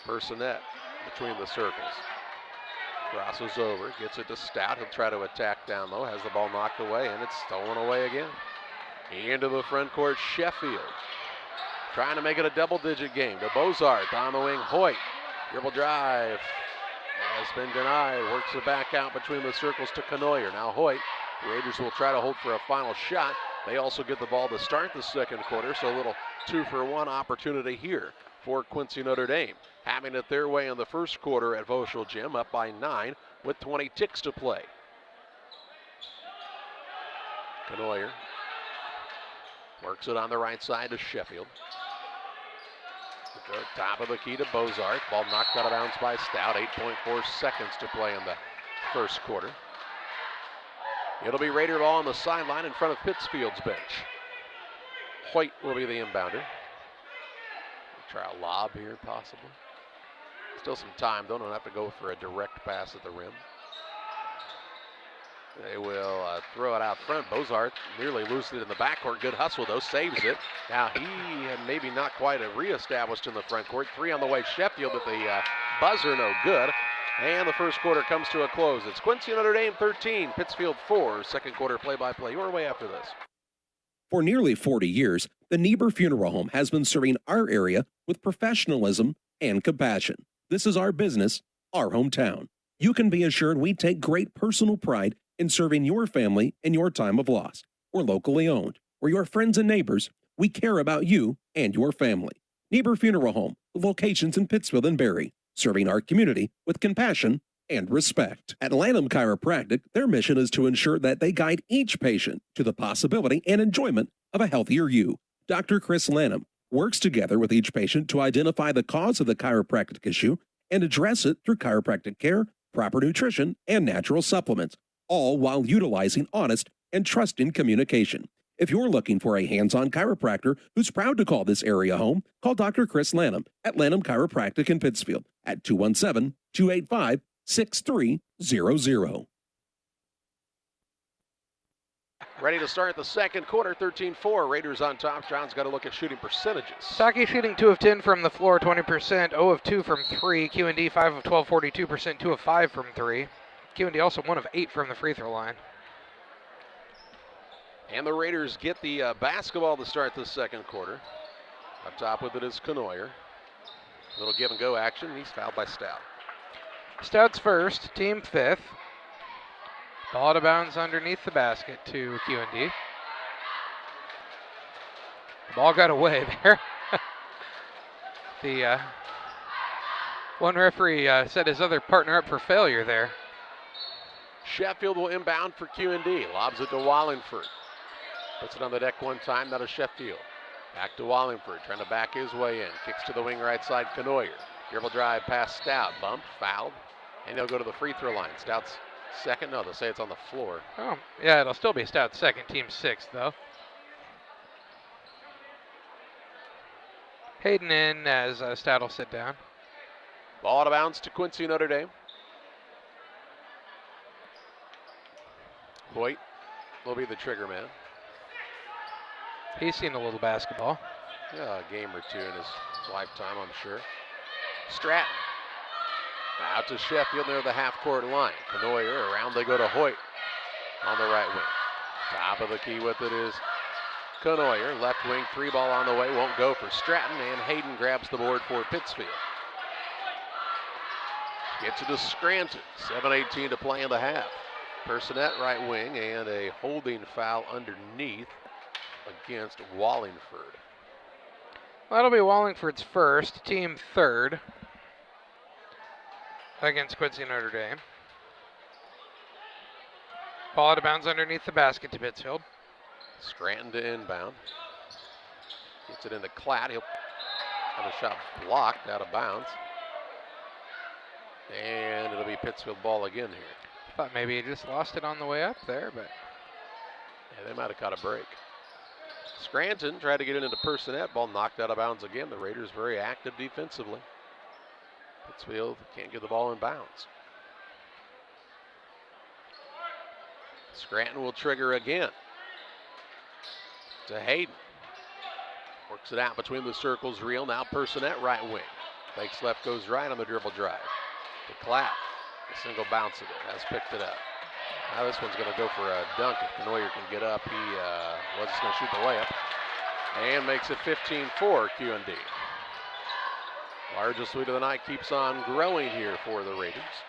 Personette between the circles. Crosses over, gets it to Stout. He'll try to attack down low. Has the ball knocked away, and it's stolen away again. Into the front court, Sheffield. Trying to make it a double-digit game. To Bozarth on the wing, Hoyt. Dribble drive. Has been denied. Works it back out between the circles to Canoyer. Now Hoyt. The Raiders will try to hold for a final shot. They also get the ball to start the second quarter, so a little 2-for-1 opportunity here for Quincy Notre Dame. Having it their way in the first quarter at Voschel Gym, up by 9 with 20 ticks to play. Canoyer works it on the right side to Sheffield. Top of the key to Bozarth. Ball knocked out of bounds by Stout. 8.4 seconds to play in the first quarter. It'll be Raider ball on the sideline in front of Pittsfield's bench. Hoyt will be the inbounder. Try a lob here, possibly. Still some time, though. Don't have to go for a direct pass at the rim. They will throw it out front. Bozarth nearly loses it in the backcourt. Good hustle, though. Saves it. Now he had maybe not quite reestablished in the front court. 3 on the way. Sheffield at the buzzer, no good. And the first quarter comes to a close. It's Quincy Notre Dame 13, Pittsfield 4. Second quarter play-by-play your way after this. For nearly 40 years, the Niebuhr Funeral Home has been serving our area with professionalism and compassion. This is our business, our hometown. You can be assured we take great personal pride in serving your family in your time of loss. We're locally owned. We're your friends and neighbors. We care about you and your family. Niebuhr Funeral Home, with locations in Pittsfield and Barry, serving our community with compassion and respect. At Lanham Chiropractic, their mission is to ensure that they guide each patient to the possibility and enjoyment of a healthier you. Dr. Chris Lanham works together with each patient to identify the cause of the chiropractic issue and address it through chiropractic care, proper nutrition, and natural supplements, all while utilizing honest and trusting communication. If you're looking for a hands-on chiropractor who's proud to call this area home, call Dr. Chris Lanham at Lanham Chiropractic in Pittsfield at 217-285-6300. Ready to start the second quarter, 13-4. Raiders on top. John's got to look at shooting percentages. Saki shooting 2 of 10 from the floor, 20%. 0 of 2 from 3. QND 5 of 12, 42%. 2 of 5 from 3. QND also 1 of 8 from the free throw line. And the Raiders get the basketball to start the second quarter. Up top with it is Knoyer. Little give and go action. He's fouled by Stout. Stout's first, team 5th. Ball out of bounds underneath the basket to QND. The ball got away there. The one referee set his other partner up for failure there. Sheffield will inbound for QND. Lobs it to Wallingford. Puts it on the deck one time, now to Sheffield. Back to Wallingford, trying to back his way in. Kicks to the wing right side, Knoyer. Dribble drive past Stout. Bumped, fouled, and he'll go to the free throw line. Stout's second? No, they'll say it's on the floor. Oh, yeah, it'll still be Stout's second, team 6th, though. Hayden in as Stout will sit down. Ball out of bounds to Quincy, Notre Dame. Hoyt will be the trigger man. He's seen a little basketball. Yeah, a game or two in his lifetime, I'm sure. Stratton. Out to Sheffield near the half-court line. Knoyer, around they go to Hoyt on the right wing. Top of the key with it is Knoyer. Left wing, 3-ball on the way. Won't go for Stratton, and Hayden grabs the board for Pittsfield. Gets it to Scranton. 7:18 to play in the half. Personette right wing, and a holding foul underneath against Wallingford. That'll be Wallingford's first, team 3rd against Quincy, Notre Dame. Ball out of bounds underneath the basket to Pittsfield. Scranton to inbound. Gets it into Klatt. He'll have a shot blocked out of bounds. And it'll be Pittsfield ball again here. Thought maybe he just lost it on the way up there, but yeah, they might have caught a break. Scranton tried to get it into Personette. Ball knocked out of bounds again. The Raiders very active defensively. Pittsfield can't get the ball in bounds. Scranton will trigger again. To Hayden. Works it out between the circles. Real now Personette right wing. Fakes left, goes right on the dribble drive. To Klatt. A single bounce of it. Has picked it up. Now this one's going to go for a dunk if Knoyer can get up. He was just going to shoot the layup. And makes it 15-4 QND. Largest lead of the night keeps on growing here for the Raiders.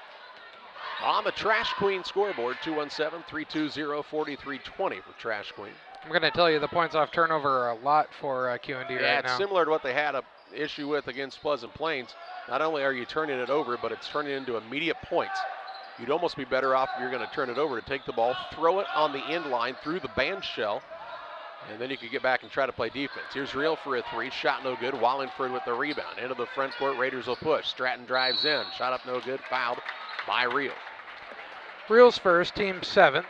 On the Trash Queen scoreboard, 217-320-4320 for Trash Queen. I'm going to tell you the points off turnover are a lot for QND right now. Yeah, it's similar to what they had an issue with against Pleasant Plains. Not only are you turning it over, but it's turning into immediate points. You'd almost be better off if you're going to turn it over to take the ball, throw it on the end line through the band shell, and then you could get back and try to play defense. Here's Real for a 3, shot no good. Wallingford with the rebound. Into the front court, Raiders will push. Stratton drives in, shot up no good, fouled by Real. Real's first, team 7th.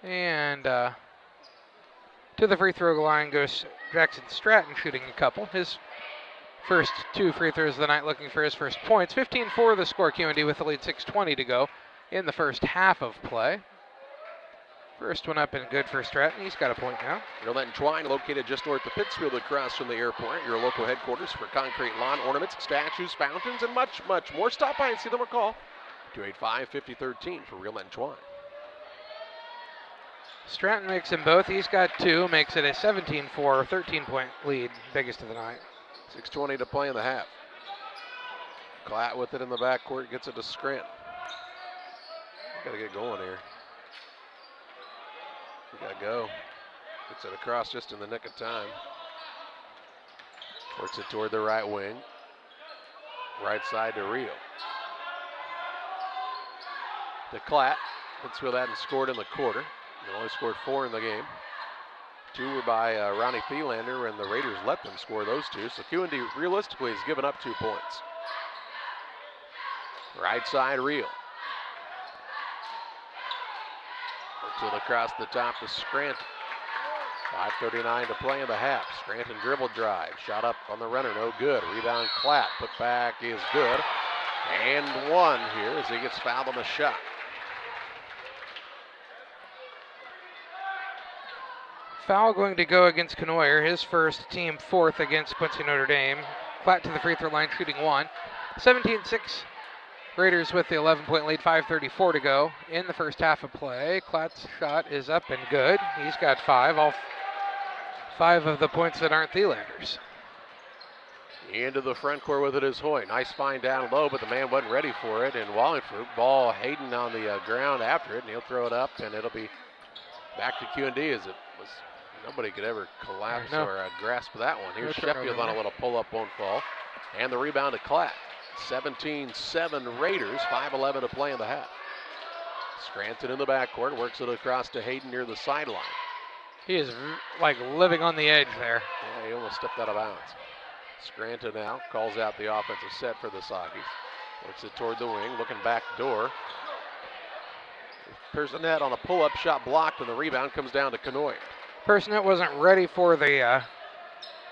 And to the free throw line goes Jackson Stratton, shooting a couple. His first 2 free throws of the night, looking for his first points. 15-4 the score, QND with the lead, 6:20 to go in the first half of play. First one up and good for Stratton. He's got a point now. Gillette and Twine, located just north of Pittsfield across from the airport. Your local headquarters for concrete lawn ornaments, statues, fountains, and much, much more. Stop by and see them or call 285-5013 for Gillette and Twine. Stratton makes them both. He's got 2, makes it a 17-4, 13-point lead, biggest of the night. 6:20 to play in the half. Klatt with it in the backcourt, gets it to Scranton. Got to get going here. We got to go. Gets it across just in the nick of time. Works it toward the right wing. Right side to Rio. To Klatt. Pittsfield hadn't scored in the quarter. They only scored 4 in the game. Two were by Ronnie Thielander, and the Raiders let them score those two. So QND realistically has given up 2 points. Right side, Reel. Works it across the top to Scranton. 5:39 to play in the half. Scranton dribble drive. Shot up on the runner, no good. Rebound Klatt. Put back is good. And one here as he gets fouled on the shot. Foul going to go against Conoyer, his first, team fourth against Quincy Notre Dame. Klatt to the free throw line, shooting one. 17-6, Raiders with the 11-point lead, 5:34 to go in the first half of play. Klatt's shot is up and good. He's got 5, all 5 of the points that aren't Thielander's. Into the front court with it is Hoyt. Nice find down low, but the man wasn't ready for it. And Wallingford, ball Hayden on the ground after it, and he'll throw it up, and it'll be back to QND as it was. Nobody could ever collapse or grasp that one. Here's Sheffield on a little pull-up, won't fall. And the rebound to Klatt. 17-7 Raiders, 5:11 to play in the half. Scranton in the backcourt, works it across to Hayden near the sideline. He is like living on the edge there. Yeah, he almost stepped out of bounds. Scranton now calls out the offensive set for the Sockey's. Works it toward the wing, looking back door. Personette on a pull-up shot blocked, and the rebound comes down to Conoyer. Personette wasn't ready for the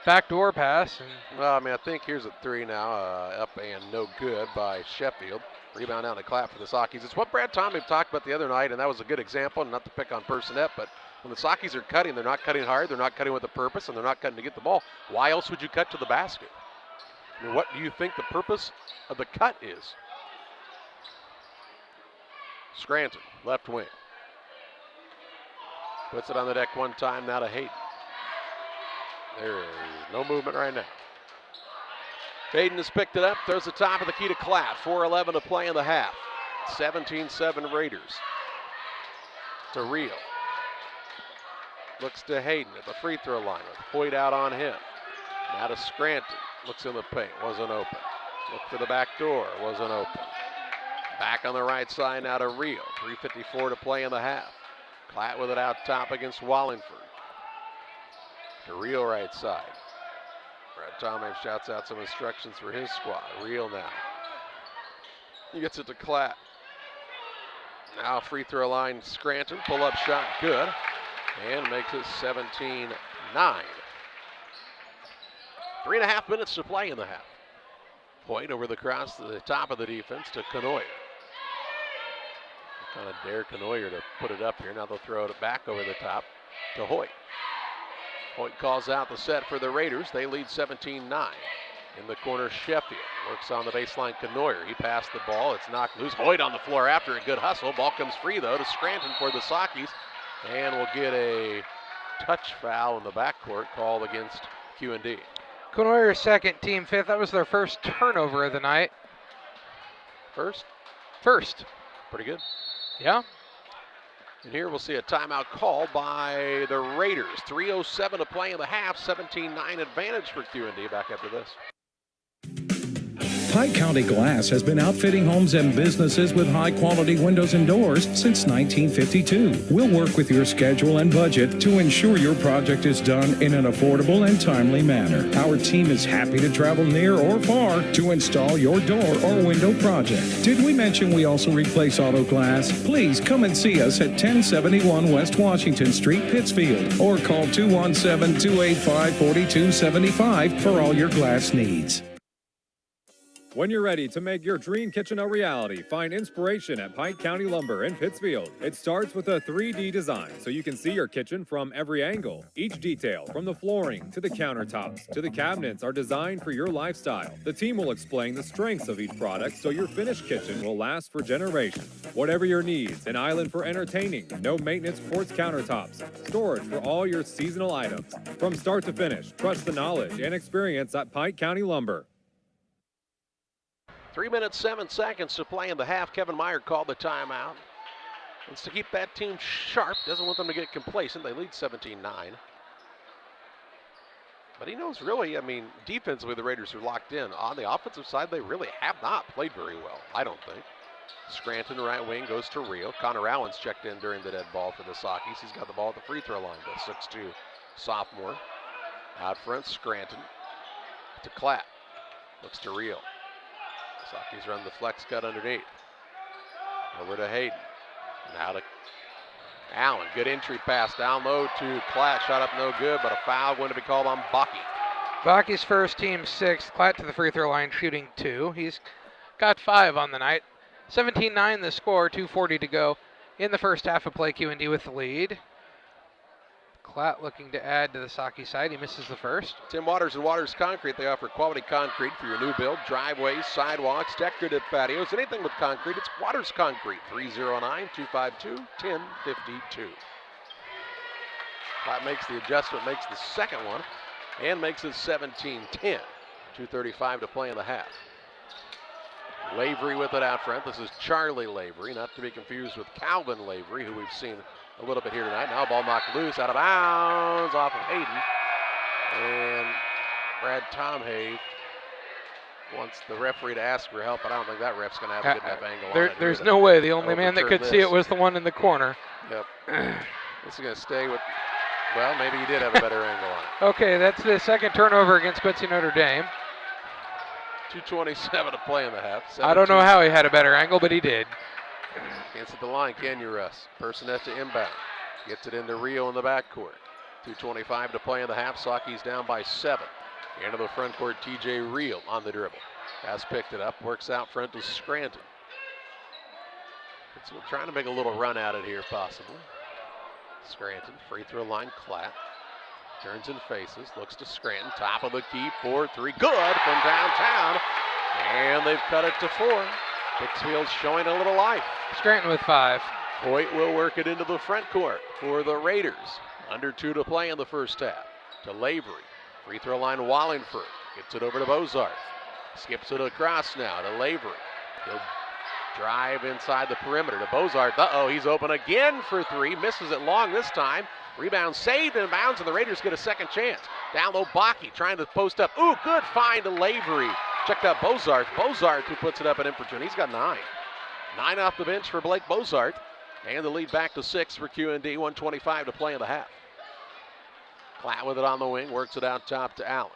backdoor pass. Well, I mean, I think here's a 3 now, up and no good by Sheffield. Rebound down to Klatt for the Sockey's. It's what Brad Tommy talked about the other night, and that was a good example, not to pick on Personette, but when the Sockey's are cutting, they're not cutting hard, they're not cutting with a purpose, and they're not cutting to get the ball. Why else would you cut to the basket? I mean, what do you think the purpose of the cut is? Scranton, left wing. Puts it on the deck one time, now to Hayden. There is no movement right now. Hayden has picked it up, throws the top of the key to Klatt. 4:11 to play in the half. 17-7 Raiders. To Reel. Looks to Hayden at the free throw line with Hoyt out on him. Now to Scranton. Looks in the paint, wasn't open. Look for the back door, wasn't open. Back on the right side now to Reel. 3:54 to play in the half. Klatt with it out top against Wallingford. To Reel right side. Brad Tommy shouts out some instructions for his squad. Reel now. He gets it to Klatt. Now free throw line, Scranton. Pull up shot, good. And makes it 17-9. 3.5 minutes to play in the half. Hoyt over the cross to the top of the defense to Conoyer. Kind of dare Conoyer to put it up here. Now they'll throw it back over the top to Hoyt. Hoyt calls out the set for the Raiders. They lead 17-9. In the corner, Sheffield works on the baseline. Conoyer, he passed the ball. It's knocked loose. Hoyt on the floor after a good hustle. Ball comes free though to Scranton for the Sockey's, and we'll get a touch foul in the backcourt called against QND. Conoyer second, team fifth. That was their first turnover of the night. First? First. Pretty good. Yeah. And here we'll see a timeout called by the Raiders. 3:07 to play in the half. 17-9 advantage for QND. Back after this. Pike County Glass has been outfitting homes and businesses with high-quality windows and doors since 1952. We'll work with your schedule and budget to ensure your project is done in an affordable and timely manner. Our team is happy to travel near or far to install your door or window project. Did we mention we also replace auto glass? Please come and see us at 1071 West Washington Street, Pittsfield, or call 217-285-4275 for all your glass needs. When you're ready to make your dream kitchen a reality, find inspiration at Pike County Lumber in Pittsfield. It starts with a 3D design so you can see your kitchen from every angle. Each detail, from the flooring to the countertops to the cabinets, are designed for your lifestyle. The team will explain the strengths of each product so your finished kitchen will last for generations. Whatever your needs, an island for entertaining, no maintenance quartz countertops, storage for all your seasonal items. From start to finish, trust the knowledge and experience at Pike County Lumber. 3 minutes, 7 seconds to play in the half. Kevin Meyer called the timeout. Wants to keep that team sharp. Doesn't want them to get complacent. They lead 17-9. But he knows really, I mean, defensively the Raiders are locked in. On the offensive side, they really have not played very well, I don't think. Scranton right wing goes to Reel. Connor Allen's checked in during the dead ball for the Sockey's. He's got the ball at the free throw line. The 6'2 sophomore. Out front, Scranton to Clapp. Looks to Reel. Saki's run the flex cut underneath. Over to Hayden. Now to Allen. Good entry pass down low to Klatt. Shot up no good, but a foul going to be called on Bakke. Bakke's first, team 6. Klatt to the free throw line, shooting 2. He's got 5 on the night. 17-9 the score, 2:40 to go in the first half of play. QND with the lead. Klatt looking to add to the Saki side. He misses the first. Tim Waters and Waters Concrete. They offer quality concrete for your new build, driveways, sidewalks, decorative patios, anything with concrete. It's Waters Concrete. 309-252-1052. Klatt makes the adjustment, makes the second one, and makes it 17-10. 2:35 to play in the half. Lavery with it out front. This is Charlie Lavery, not to be confused with Calvin Lavery, who we've seen a little bit here tonight. Now ball knocked loose, out of bounds, off of Hayden. And Brad Tomhave wants the referee to ask for help, but I don't think that ref's going to have a good enough angle on it. There's no way. The only man that could see it was the one in the corner. Yep. This is going to stay with, well, maybe he did have a better angle on it. Okay, that's the second turnover against Quincy Notre Dame. 2:27 to play in the half. I don't know how he had a better angle, but he did. Can't sit the line, can you, Russ? Personette to inbound. Gets it into Rio in the backcourt. 2:25 to play in the half. Saki's down by 7. Into the front court, TJ Rio on the dribble. Has picked it up, works out front to Scranton. So we're trying to make a little run at it here, possibly. Scranton, free throw line, Klatt. Turns and faces, looks to Scranton, top of the key, 4-3, good from downtown. And they've cut it to 4. Pittsfield showing a little life. Scranton with 5. Hoyt will work it into the front court for the Raiders. Under 2 to play in the first half. To Lavery. Free throw line, Wallingford. Gets it over to Bozart. Skips it across now to Lavery. He'll drive inside the perimeter to Bozart. Uh-oh, he's open again for 3. Misses it long this time. Rebound saved in bounds, and the Raiders get a second chance. Down low, Bakke trying to post up. Ooh, good find to Lavery. Checked out Bozart. Bozart who puts it up at Imperton. He's got 9. 9 off the bench for Blake Bozart. And the lead back to 6 for QND. 1:25 to play in the half. Klatt with it on the wing. Works it out top to Allen.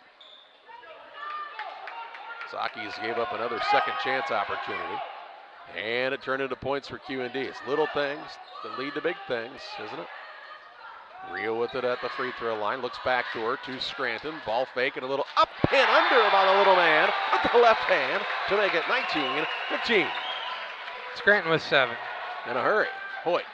Saki's gave up another second chance opportunity. And it turned into points for QND. It's little things that lead to big things, isn't it? Rio with it at the free throw line. Looks back door to Scranton. Ball fake and a little up and under by the little man with the left hand to make it 19-15. Scranton with 7. In a hurry. Hoyt,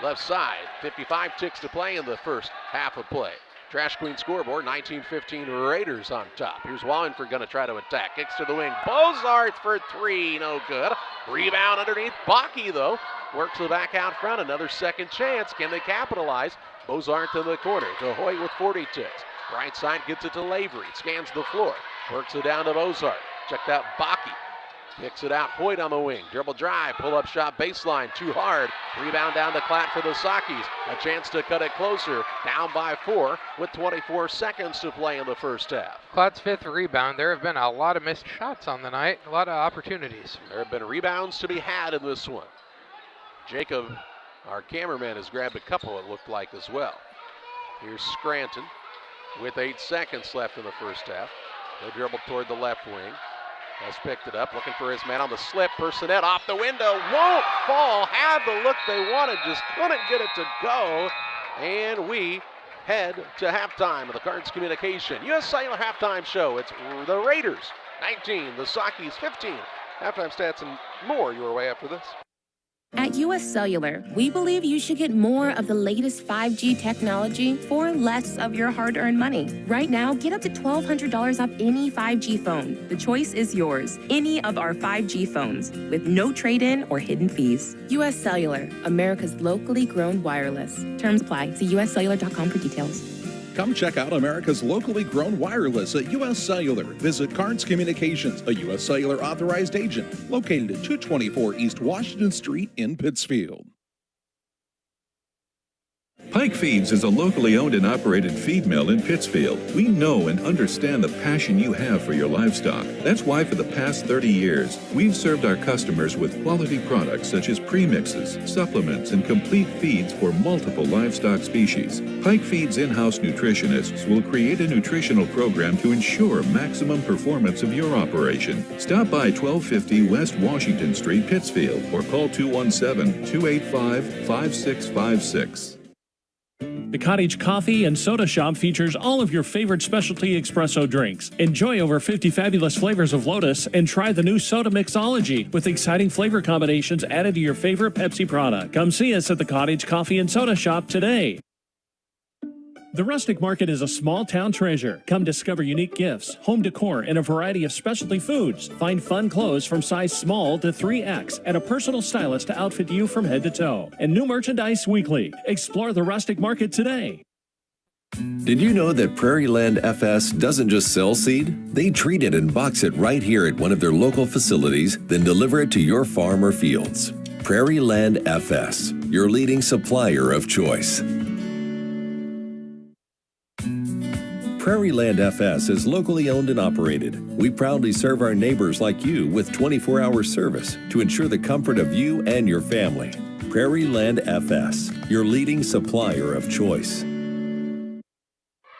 left side. 55 ticks to play in the first half of play. Trash Queen scoreboard, 19-15 Raiders on top. Here's Wallingford going to try to attack. Kicks to the wing. Bozart for 3, no good. Rebound underneath. Bakke, though, works the back out front. Another second chance. Can they capitalize? Bozart to the corner to Hoyt with 40 ticks. Right side gets it to Lavery. Scans the floor. Works it down to Bozart. Checked out Bakke. Kicks it out. Hoyt on the wing. Dribble drive. Pull-up shot baseline. Too hard. Rebound down to Klatt for the Sakis. A chance to cut it closer. Down by 4 with 24 seconds to play in the first half. Klatt's 5th rebound. There have been a lot of missed shots on the night. A lot of opportunities. There have been rebounds to be had in this one. Jacob, our cameraman, has grabbed a couple, it looked like, as well. Here's Scranton with 8 seconds left in the first half. He'll dribble toward the left wing. Has picked it up, looking for his man on the slip. Personette off the window, won't fall. Had the look they wanted, just couldn't get it to go. And we head to halftime of the Cards Communication US Cellular Halftime Show. It's the Raiders 19, the Sakis 15. Halftime stats and more your way after this. At US Cellular, we believe you should get more of the latest 5G technology for less of your hard-earned money. Right now, get up to $1,200 off any 5G phone. The choice is yours. Any of our 5G phones with no trade-in or hidden fees. US Cellular, America's locally grown wireless. Terms apply. See uscellular.com for details. Come check out America's locally grown wireless at US Cellular. Visit Cards Communications, a US Cellular authorized agent, located at 224 East Washington Street in Pittsfield. Pike Feeds is a locally owned and operated feed mill in Pittsfield. We know and understand the passion you have for your livestock. That's why for the past 30 years, we've served our customers with quality products such as premixes, supplements, and complete feeds for multiple livestock species. Pike Feeds in-house nutritionists will create a nutritional program to ensure maximum performance of your operation. Stop by 1250 West Washington Street, Pittsfield, or call 217-285-5656. The Cottage Coffee and Soda Shop features all of your favorite specialty espresso drinks. Enjoy over 50 fabulous flavors of Lotus and try the new Soda Mixology with exciting flavor combinations added to your favorite Pepsi product. Come see us at the Cottage Coffee and Soda Shop today. The Rustic Market is a small-town treasure. Come discover unique gifts, home decor, and a variety of specialty foods. Find fun clothes from size small to 3X and a personal stylist to outfit you from head to toe. And new merchandise weekly. Explore the Rustic Market today. Did you know that Prairie Land FS doesn't just sell seed? They treat it and box it right here at one of their local facilities, then deliver it to your farm or fields. Prairie Land FS, your leading supplier of choice. Prairie Land FS is locally owned and operated. We proudly serve our neighbors like you with 24-hour service to ensure the comfort of you and your family. Prairie Land FS, your leading supplier of choice.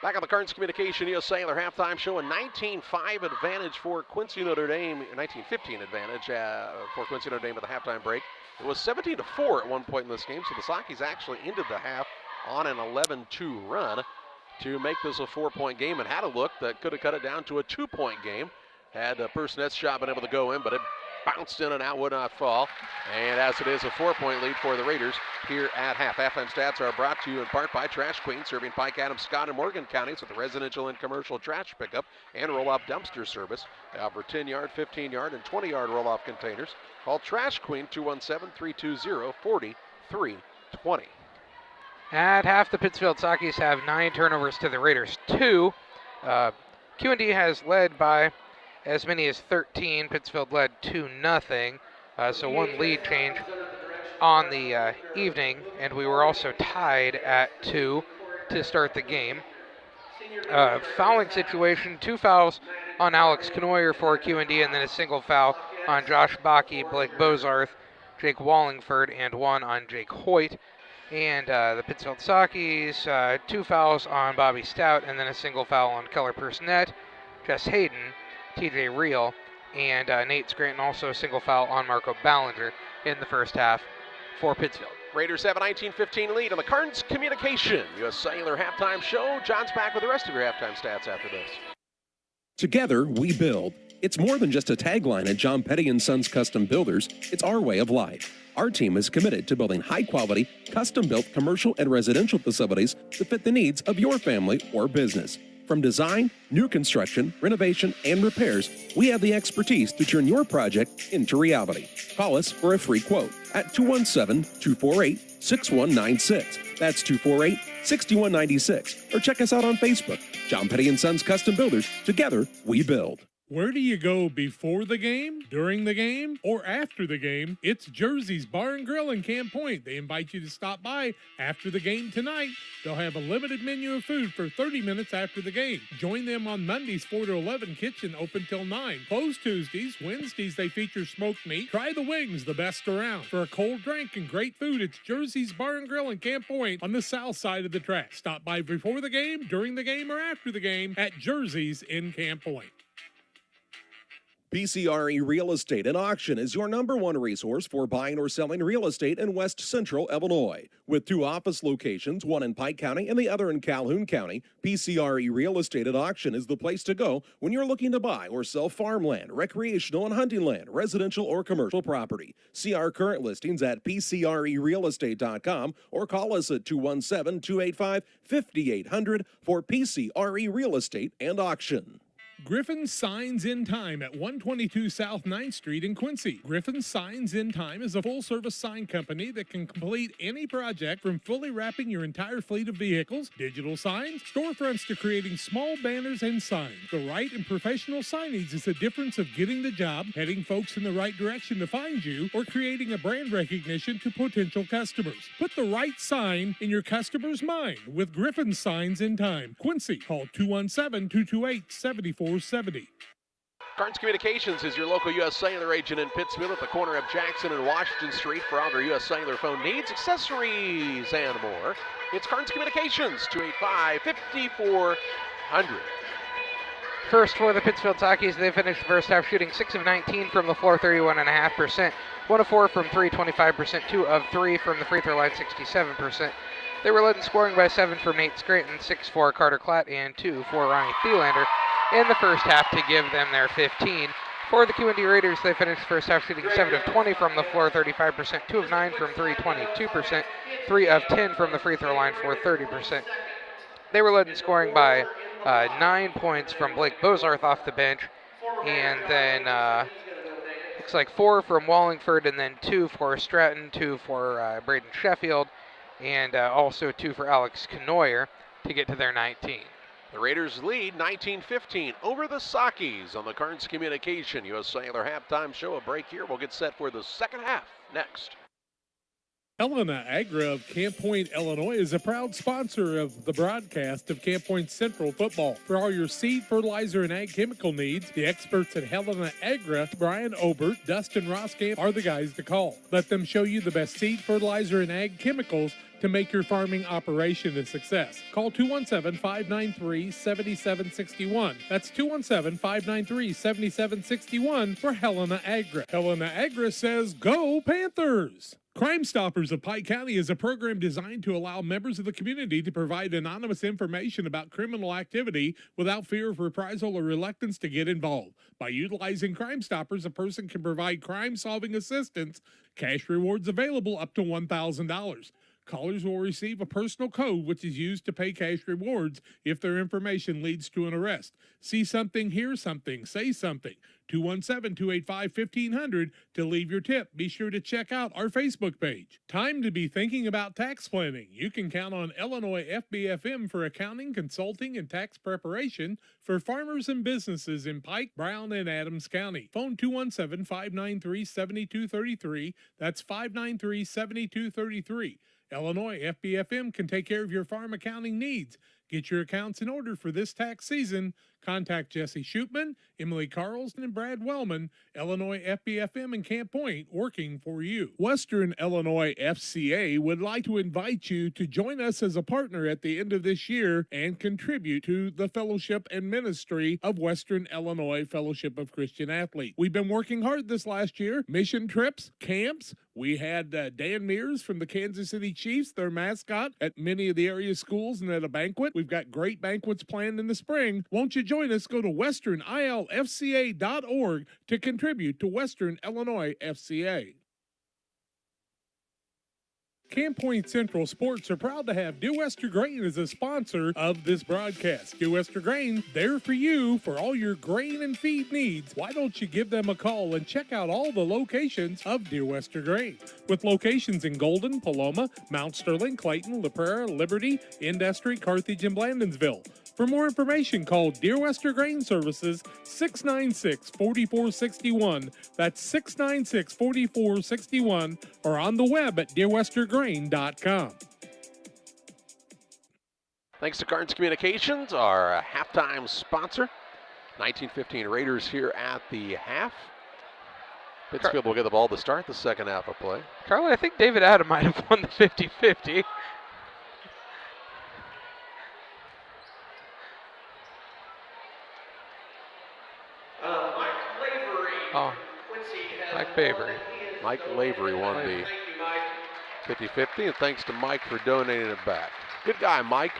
Back on the Cards Communication USA, their halftime show, a 19-5 advantage for Quincy Notre Dame, a 19-15 advantage for Quincy Notre Dame at the halftime break. It was 17-4 at one point in this game, so the Sockies actually ended the half on an 11-2 run to make this a 4-point game, and had a look that could have cut it down to a 2-point game had Personet's shot been able to go in, but it bounced in and out, would not fall. And as it is, a 4-point lead for the Raiders here at half. Halftime stats are brought to you in part by Trash Queen, serving Pike, Adams, Scott, and Morgan counties with the residential and commercial trash pickup and roll-off dumpster service. They offer 10-yard, 15-yard, and 20-yard roll-off containers. Call Trash Queen 217-320-4320. At half, the Pittsfield Sockies have 9 turnovers to the Raiders 2. Q&D has led by as many as 13. Pittsfield led 2-0. So one lead change on the evening, and we were also tied at 2 to start the game. Fouling situation, 2 fouls on Alex Knoyer for Q&D, and then a single foul on Josh Bakke, Blake Bozarth, Jake Wallingford, and 1 on Jake Hoyt. And the Pittsfield Sockies, 2 fouls on Bobby Stout, and then a single foul on Keller Personet, Jess Hayden, TJ Reel, and Nate Scranton, also a single foul on Marco Ballinger in the first half for Pittsfield. Raiders have a 19-15 lead on the Cards Communication US Cellular halftime show. John's back with the rest of your halftime stats after this. Together, we build. It's more than just a tagline at John Petty & Sons Custom Builders. It's our way of life. Our team is committed to building high-quality, custom-built commercial and residential facilities to fit the needs of your family or business. From design, new construction, renovation, and repairs, we have the expertise to turn your project into reality. Call us for a free quote at 217-248-6196. That's 248-6196. Or check us out on Facebook. John Petty & Sons Custom Builders. Together, we build. Where do you go before the game, during the game, or after the game? It's Jersey's Bar and Grill in Camp Point. They invite you to stop by after the game tonight. They'll have a limited menu of food for 30 minutes after the game. Join them on Mondays 4 to 11, kitchen open till 9. Closed Tuesdays. Wednesdays they feature smoked meat. Try the wings, the best around. For a cold drink and great food, it's Jersey's Bar and Grill in Camp Point on the south side of the track. Stop by before the game, during the game, or after the game at Jersey's in Camp Point. PCRE Real Estate and Auction is your #1 resource for buying or selling real estate in West Central Illinois. With 2 office locations, one in Pike County and the other in Calhoun County, PCRE Real Estate and Auction is the place to go when you're looking to buy or sell farmland, recreational and hunting land, residential or commercial property. See our current listings at PCRERealestate.com or call us at 217-285-5800 for PCRE Real Estate and Auction. Griffin Signs in Time at 122 South 9th Street in Quincy. Griffin Signs in Time is a full-service sign company that can complete any project from fully wrapping your entire fleet of vehicles, digital signs, storefronts to creating small banners and signs. The right and professional signage is the difference of getting the job, heading folks in the right direction to find you, or creating a brand recognition to potential customers. Put the right sign in your customer's mind with Griffin Signs in Time. Quincy, call 217-228-7470. Carnes Communications is your local U.S. Cellular agent in Pittsfield at the corner of Jackson and Washington Street for all your U.S. Cellular phone needs, accessories, and more. It's Carnes Communications, 285-5400. First for the Pittsfield Sockies, they finished the first half shooting 6 of 19 from the floor, 31.5%. 1 of 4 from 3, 25%. 2 of 3 from the free throw line, 67%. They were led in scoring by 7 for Nate Scranton, 6 for Carter Klatt, and 2 for Ronnie Thielander in the first half to give them their 15. For the QND Raiders, they finished the first half shooting 7 of 20 from the floor, 35%. 2 of 9 from 3, 22%. 3 of 10 from the free throw line for 30%. They were led in scoring by 9 points from Blake Bozarth off the bench, and then looks like 4 from Wallingford, and then 2 for Stratton, 2 for Braden Sheffield, and also 2 for Alex Knoyer to get to their 19. The Raiders lead 19-15 over the Sockies on the Carnes Communication U.S. Cellular halftime show. A break here. We'll get set for the second half next. Helena Agra of Camp Point, Illinois is a proud sponsor of the broadcast of Camp Point Central football. For all your seed, fertilizer, and ag chemical needs, the experts at Helena Agra, Brian Obert, Dustin Roskamp, are the guys to call. Let them show you the best seed, fertilizer, and ag chemicals to make your farming operation a success. Call 217-593-7761. That's 217-593-7761 for Helena Agra. Helena Agra says, go Panthers! Crime Stoppers of Pike County is a program designed to allow members of the community to provide anonymous information about criminal activity without fear of reprisal or reluctance to get involved. By utilizing Crime Stoppers, a person can provide crime-solving assistance, cash rewards available up to $1,000. Callers will receive a personal code which is used to pay cash rewards if their information leads to an arrest. See something, hear something, say something. 217-285-1500 to leave your tip. Be sure to check out our Facebook page. Time to be thinking about tax planning. You can count on Illinois FBFM for accounting, consulting, and tax preparation for farmers and businesses in Pike, Brown, and Adams County. Phone 217-593-7233. That's 593-7233. Illinois FBFM can take care of your farm accounting needs. Get your accounts in order for this tax season. Contact Jesse Shootman, Emily Carlson, and Brad Wellman. Illinois FBFM and Camp Point working for you. Western Illinois FCA would like to invite you to join us as a partner at the end of this year and contribute to the fellowship and ministry of Western Illinois Fellowship of Christian Athletes. We've been working hard this last year. Mission trips, camps. We had Dan Mears from the Kansas City Chiefs, their mascot, at many of the area schools and at a banquet. We've got great banquets planned in the spring. Won't you join us? Go to westernilfca.org to contribute to Western Illinois FCA. Camp Point Central Sports are proud to have Dear Wester Grain as a sponsor of this broadcast. Dear Wester Grain, there for you for all your grain and feed needs. Why don't you give them a call and check out all the locations of Dear Wester Grain? With locations in Golden, Paloma, Mount Sterling, Clayton, La Prairie, Liberty, Industry, Carthage, and Blandonsville. For more information, call Dear Wester Grain Services 696-4461. That's 696-4461, or on the web at dearwestergrain.com. Thanks to Carnes Communications, our halftime sponsor. 19-15 Raiders here at the half. Pittsfield will get the ball to start the second half of play. Charlie, I think David Adam might have won the 50-50. Oh, Mike Lavery. Mike Lavery won the 50-50, and thanks to Mike for donating it back. Good guy, Mike.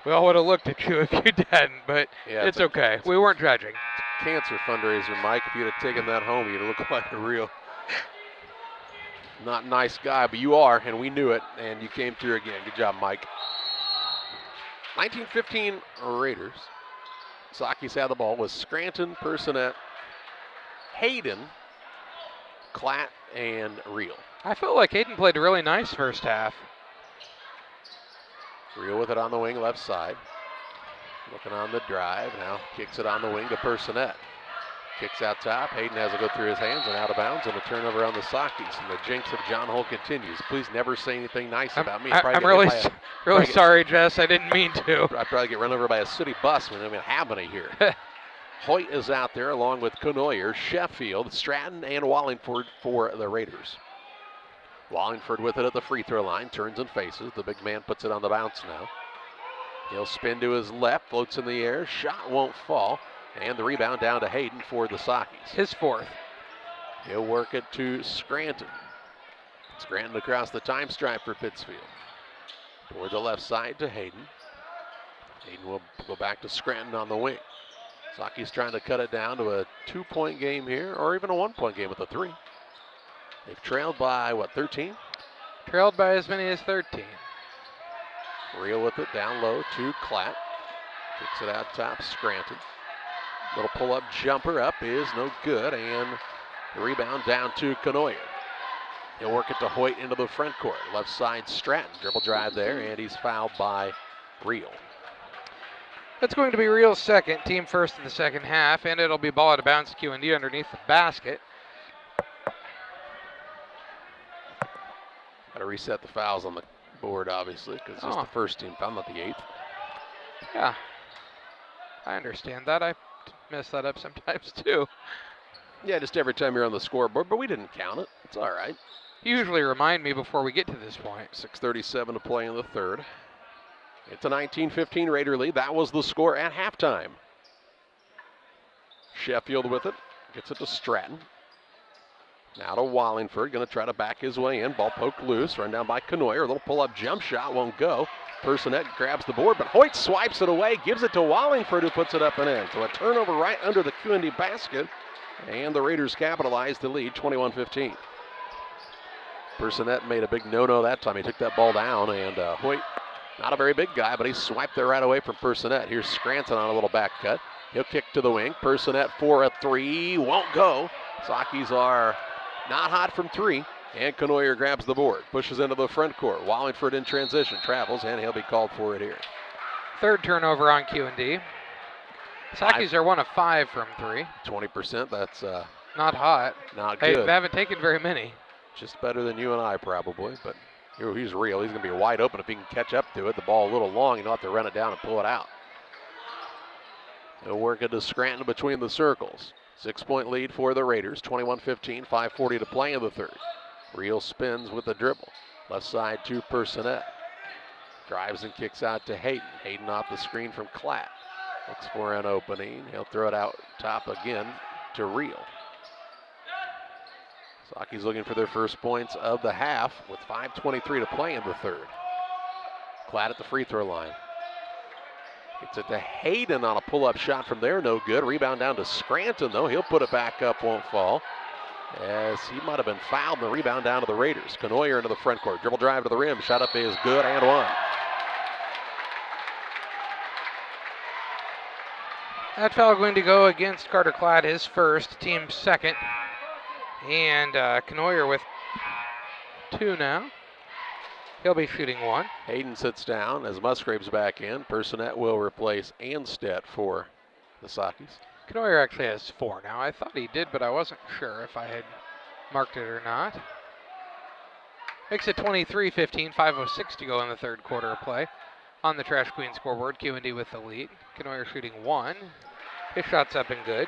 We all would have looked at you if you didn't, but yeah, it's okay. We weren't judging. Cancer fundraiser, Mike. If you'd have taken that home, you'd look like a real not nice guy, but you are, and we knew it, and you came through again. Good job, Mike. 19-15 Raiders. Saki's had the ball with Scranton, Personette, Hayden, Klatt, and Reel. I felt like Hayden played a really nice first half. Reel with it on the wing, left side. Looking on the drive, now kicks it on the wing to Personette. Kicks out top, Hayden has it go through his hands and out of bounds, and a turnover on the Sakis. And the jinx of John Holt continues. Please never say anything nice about me. I'm really sorry, Jess. I didn't mean to. I'd probably get run over by a city bus. We don't even have any here. Hoyt is out there along with Conoyer, Sheffield, Stratton, and Wallingford for the Raiders. Wallingford with it at the free throw line, turns and faces. The big man puts it on the bounce now. He'll spin to his left, floats in the air, shot won't fall. And the rebound down to Hayden for the Sakis. His fourth. He'll work it to Scranton. Scranton across the time stripe for Pittsfield. Toward the left side to Hayden. Hayden will go back to Scranton on the wing. Saki's trying to cut it down to a 2-point game here, or even a 1-point game with a 3. They've trailed by, 13? Trailed by as many as 13. Reel with it down low to Klatt. Kicks it out top, Scranton. Little pull-up jumper up is no good, and the rebound down to Conoyer. He'll work it to Hoyt into the front court. Left side, Stratton. Dribble drive there, and he's fouled by Reel. That's going to be Reel's second, team first in the second half, and it'll be ball out of bounds to QND underneath the basket. Got to reset the fouls on the board, obviously, because it's the first team foul, not the 8th. Yeah, I understand that. I mess that up sometimes too. Yeah, just every time you're on the scoreboard, but we didn't count it. It's all right. You usually remind me before we get to this point. 6:37 to play in the third. It's a 19-15 Raider lead. That was the score at halftime. Sheffield with it. Gets it to Stratton. Now to Wallingford. Going to try to back his way in. Ball poked loose. Run down by Conoyer. A little pull-up jump shot. Won't go. Personette grabs the board, but Hoyt swipes it away. Gives it to Wallingford, who puts it up and in. So a turnover right under the QND basket. And the Raiders capitalize to lead 21-15. Personette made a big no-no that time. He took that ball down, and Hoyt, not a very big guy, but he swiped it right away from Personette. Here's Scranton on a little back cut. He'll kick to the wing. Personette for a 3. Won't go. Sakis are not hot from 3. And Conoyer grabs the board. Pushes into the front court. Wallingford in transition. Travels, and he'll be called for it here. Third turnover on QND. Sakis are 1 of 5 from 3. 20%, that's not hot. Not good. They haven't taken very many. Just better than you and I probably, but he's real. He's going to be wide open if he can catch up to it. The ball a little long. He'll have to run it down and pull it out. He'll work it to Scranton between the circles. 6-point lead for the Raiders. 21-15, 5:40 to play in the third. Real spins with the dribble. Left side to Personette. Drives and kicks out to Hayden. Hayden off the screen from Klatt. Looks for an opening. He'll throw it out top again to Reel. Saki's looking for their first points of the half with 5:23 to play in the third. Klatt at the free throw line. Gets it to Hayden on a pull-up shot from there. No good. Rebound down to Scranton, though. He'll put it back up, won't fall. As he might have been fouled, and the rebound down to the Raiders. Conoyer into the front court. Dribble drive to the rim. Shot up is good and one. That foul going to go against Carter Klatt, his first, team second. And Conoyer with 2 now. He'll be shooting 1. Hayden sits down as Musgrave's back in. Personette will replace Anstedt for the Sakis. Conoyer actually has 4 now. I thought he did, but I wasn't sure if I had marked it or not. Makes it 23-15, 5:06 to go in the third quarter of play. On the Trash Queen scoreboard, QND with the lead. Conoyer shooting 1. His shot's up and good.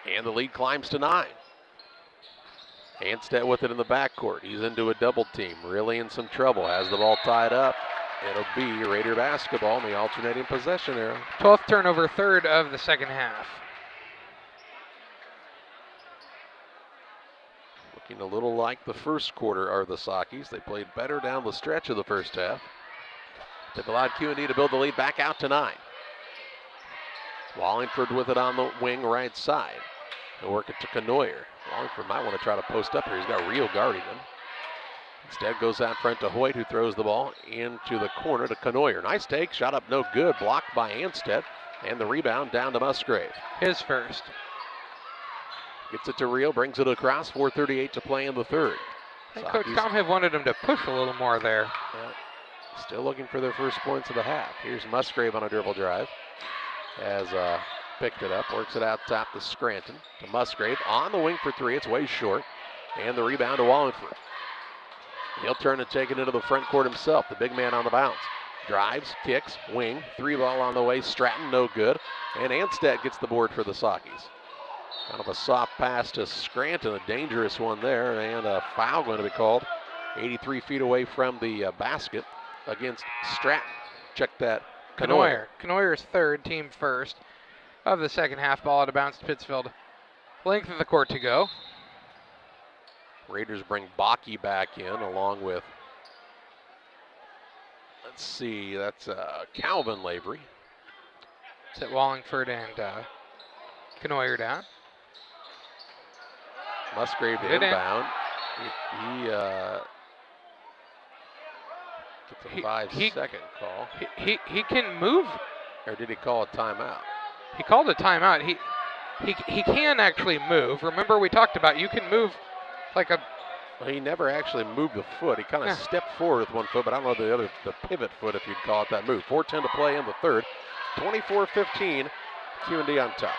And the lead climbs to 9. Anstedt with it in the backcourt. He's into a double team. Really in some trouble. Has the ball tied up. It'll be Raider basketball in the alternating possession era. 12th turnover, third of the second half. Looking a little like the first quarter are the Sakis. They played better down the stretch of the first half. They've allowed QND to build the lead back out to 9. Wallingford with it on the wing right side. They'll work it to Conoyer. Wallingford might want to try to post up here. He's got Reel guarding him. Instead goes out front to Hoyt, who throws the ball into the corner to Conoyer. Nice take, shot up no good, blocked by Anstedt. And the rebound down to Musgrave. His first. Gets it to Rio, brings it across, 4:38 to play in the third. I think Coach Tom have wanted him to push a little more there. Yeah. Still looking for their first points of the half. Here's Musgrave on a dribble drive. Has picked it up, works it out top to Scranton. To Musgrave on the wing for three. It's way short. And the rebound to Wallingford. He'll turn and take it into the front court himself. The big man on the bounce. Drives, kicks, wing, three ball on the way. Stratton, no good. And Anstead gets the board for the Sockies. Kind of a soft pass to Scranton, a dangerous one there, and a foul going to be called 83 feet away from the basket against Stratton. Check that. Canoyer. Canoyer's third, team first of the second half. Ball out of bounds to Pittsfield. Length of the court to go. Raiders bring Bakke back in along with, let's see, that's Calvin Lavery. Set Wallingford and Canoyer down. Musgrave to inbound. He gets a 5-second call. He can move. Or did he call a timeout? He called a timeout. He can actually move. Remember we talked about you can move like a. Well, he never actually moved the foot. He kind of stepped forward with one foot, but I don't know the pivot foot if you'd call it that move. 4:10 to play in the third. 24-15. Q&D on top.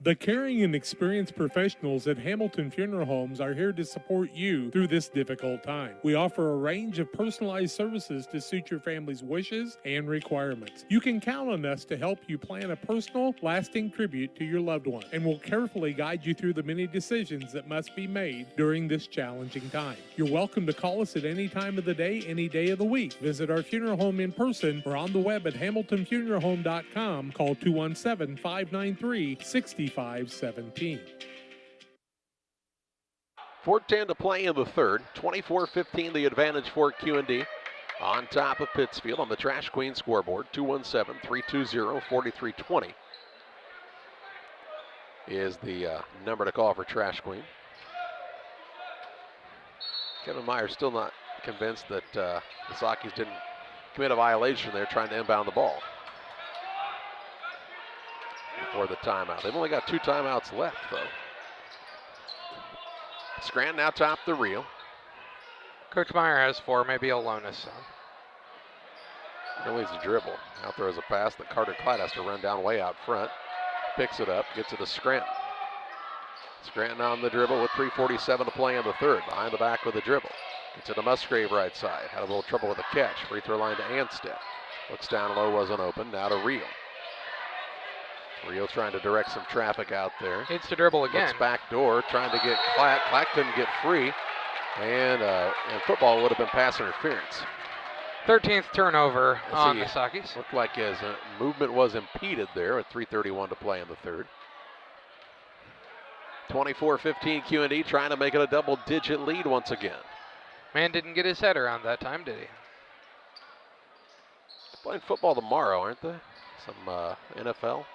The caring and experienced professionals at Hamilton Funeral Homes are here to support you through this difficult time. We offer a range of personalized services to suit your family's wishes and requirements. You can count on us to help you plan a personal, lasting tribute to your loved one, and we'll carefully guide you through the many decisions that must be made during this challenging time. You're welcome to call us at any time of the day, any day of the week. Visit our funeral home in person or on the web at hamiltonfuneralhome.com. Call 217-593-6517. 4:10 to play in the third. 24-15 the advantage for Q&D. On top of Pittsfield on the Trash Queen scoreboard. 217-320-4320 is the number to call for Trash Queen. Kevin Meyer still not convinced that the Sockies didn't commit a violation there trying to inbound the ball before the timeout. They've only got 2 timeouts left, though. Scranton now top the reel. Coach Meyer has 4, maybe Alonis some. He'll needs a dribble. Out there is a pass that Carter Clyde has to run down way out front. Picks it up, gets it to Scranton. Scranton on the dribble with 3:47 to play in the third. Behind the back with a dribble. Gets it to Musgrave right side. Had a little trouble with the catch. Free throw line to Anstead. Looks down low, wasn't open. Now to Rio. Rio trying to direct some traffic out there. Hits the dribble again. Looks back door, trying to get Clack. Clack couldn't get free. And football would have been pass interference. 13th turnover on the Sockies. Looked like his movement was impeded there at 3:31 to play in the third. 24-15 Q&D trying to make it a double-digit lead once again. Man didn't get his head around that time, did he? Playing football tomorrow, aren't they? Some NFL.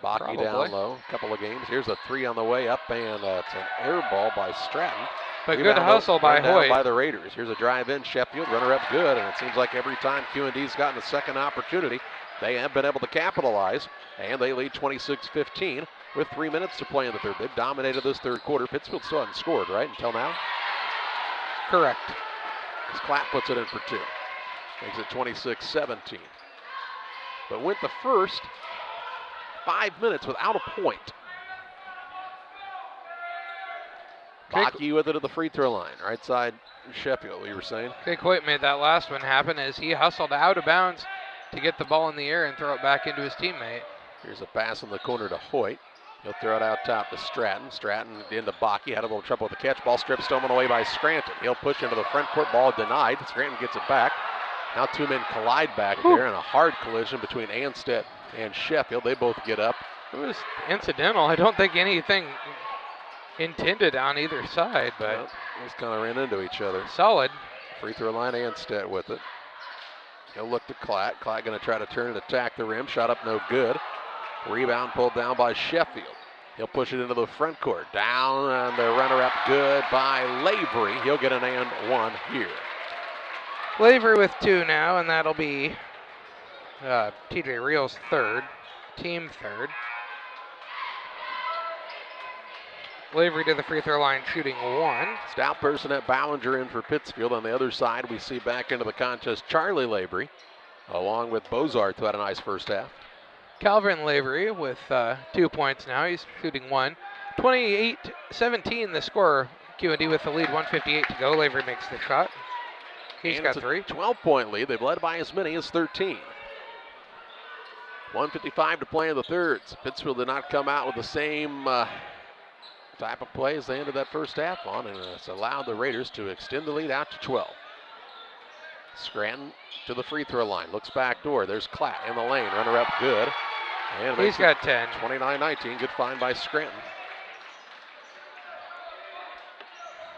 Bakke down low, a couple of games. Here's a 3 on the way up, and it's an air ball by Stratton. But good hustle by Hoyt. By the Raiders. Here's a drive in. Sheffield, runner-up good, and it seems like every time Q&D's gotten a second opportunity, they have been able to capitalize, and they lead 26-15 with 3 minutes to play in the third. They've dominated this third quarter. Pittsfield still hasn't scored, right, until now? Correct. As Clapp puts it in for 2. Makes it 26-17. But went the first 5 minutes without a point. Bakke with it at the free throw line. Right side, Sheffield, you were saying? Jake Hoyt made that last one happen as he hustled out of bounds to get the ball in the air and throw it back into his teammate. Here's a pass in the corner to Hoyt. He'll throw it out top to Stratton. Stratton into Bakke. Had a little trouble with the catch. Ball stripped, stolen away by Scranton. He'll push into the front court. Ball denied. Scranton gets it back. Now 2 men collide back there in a hard collision between Anstead and Sheffield. They both get up. It was incidental. I don't think anything intended on either side, but well, just kind of ran into each other. Solid. Free throw line, Anstead with it. He'll look to Clack. Clack going to try to turn and attack the rim. Shot up no good. Rebound pulled down by Sheffield. He'll push it into the front court. Down and the runner-up good by Lavery. He'll get an and 1 here. Lavery with 2 now, and that'll be TJ Reel's third, team third. Lavery to the free throw line, shooting 1. Stout person at Ballinger in for Pittsfield. On the other side, we see back into the contest Charlie Lavery, along with Bozart, who had a nice first half. Calvin Lavery with 2 points now. He's shooting 1. 28-17 the score. QND with the lead, 1:58 to go. Lavery makes the shot. He's got 3. 12-point lead. They've led by as many as 13. 1:55 to play in the thirds. Pittsfield did not come out with the same type of play as they ended that first half on, and it's allowed the Raiders to extend the lead out to 12. Scranton to the free throw line, looks back door. There's Klatt in the lane, runner up good. And he's got 10. 29-19, good find by Scranton.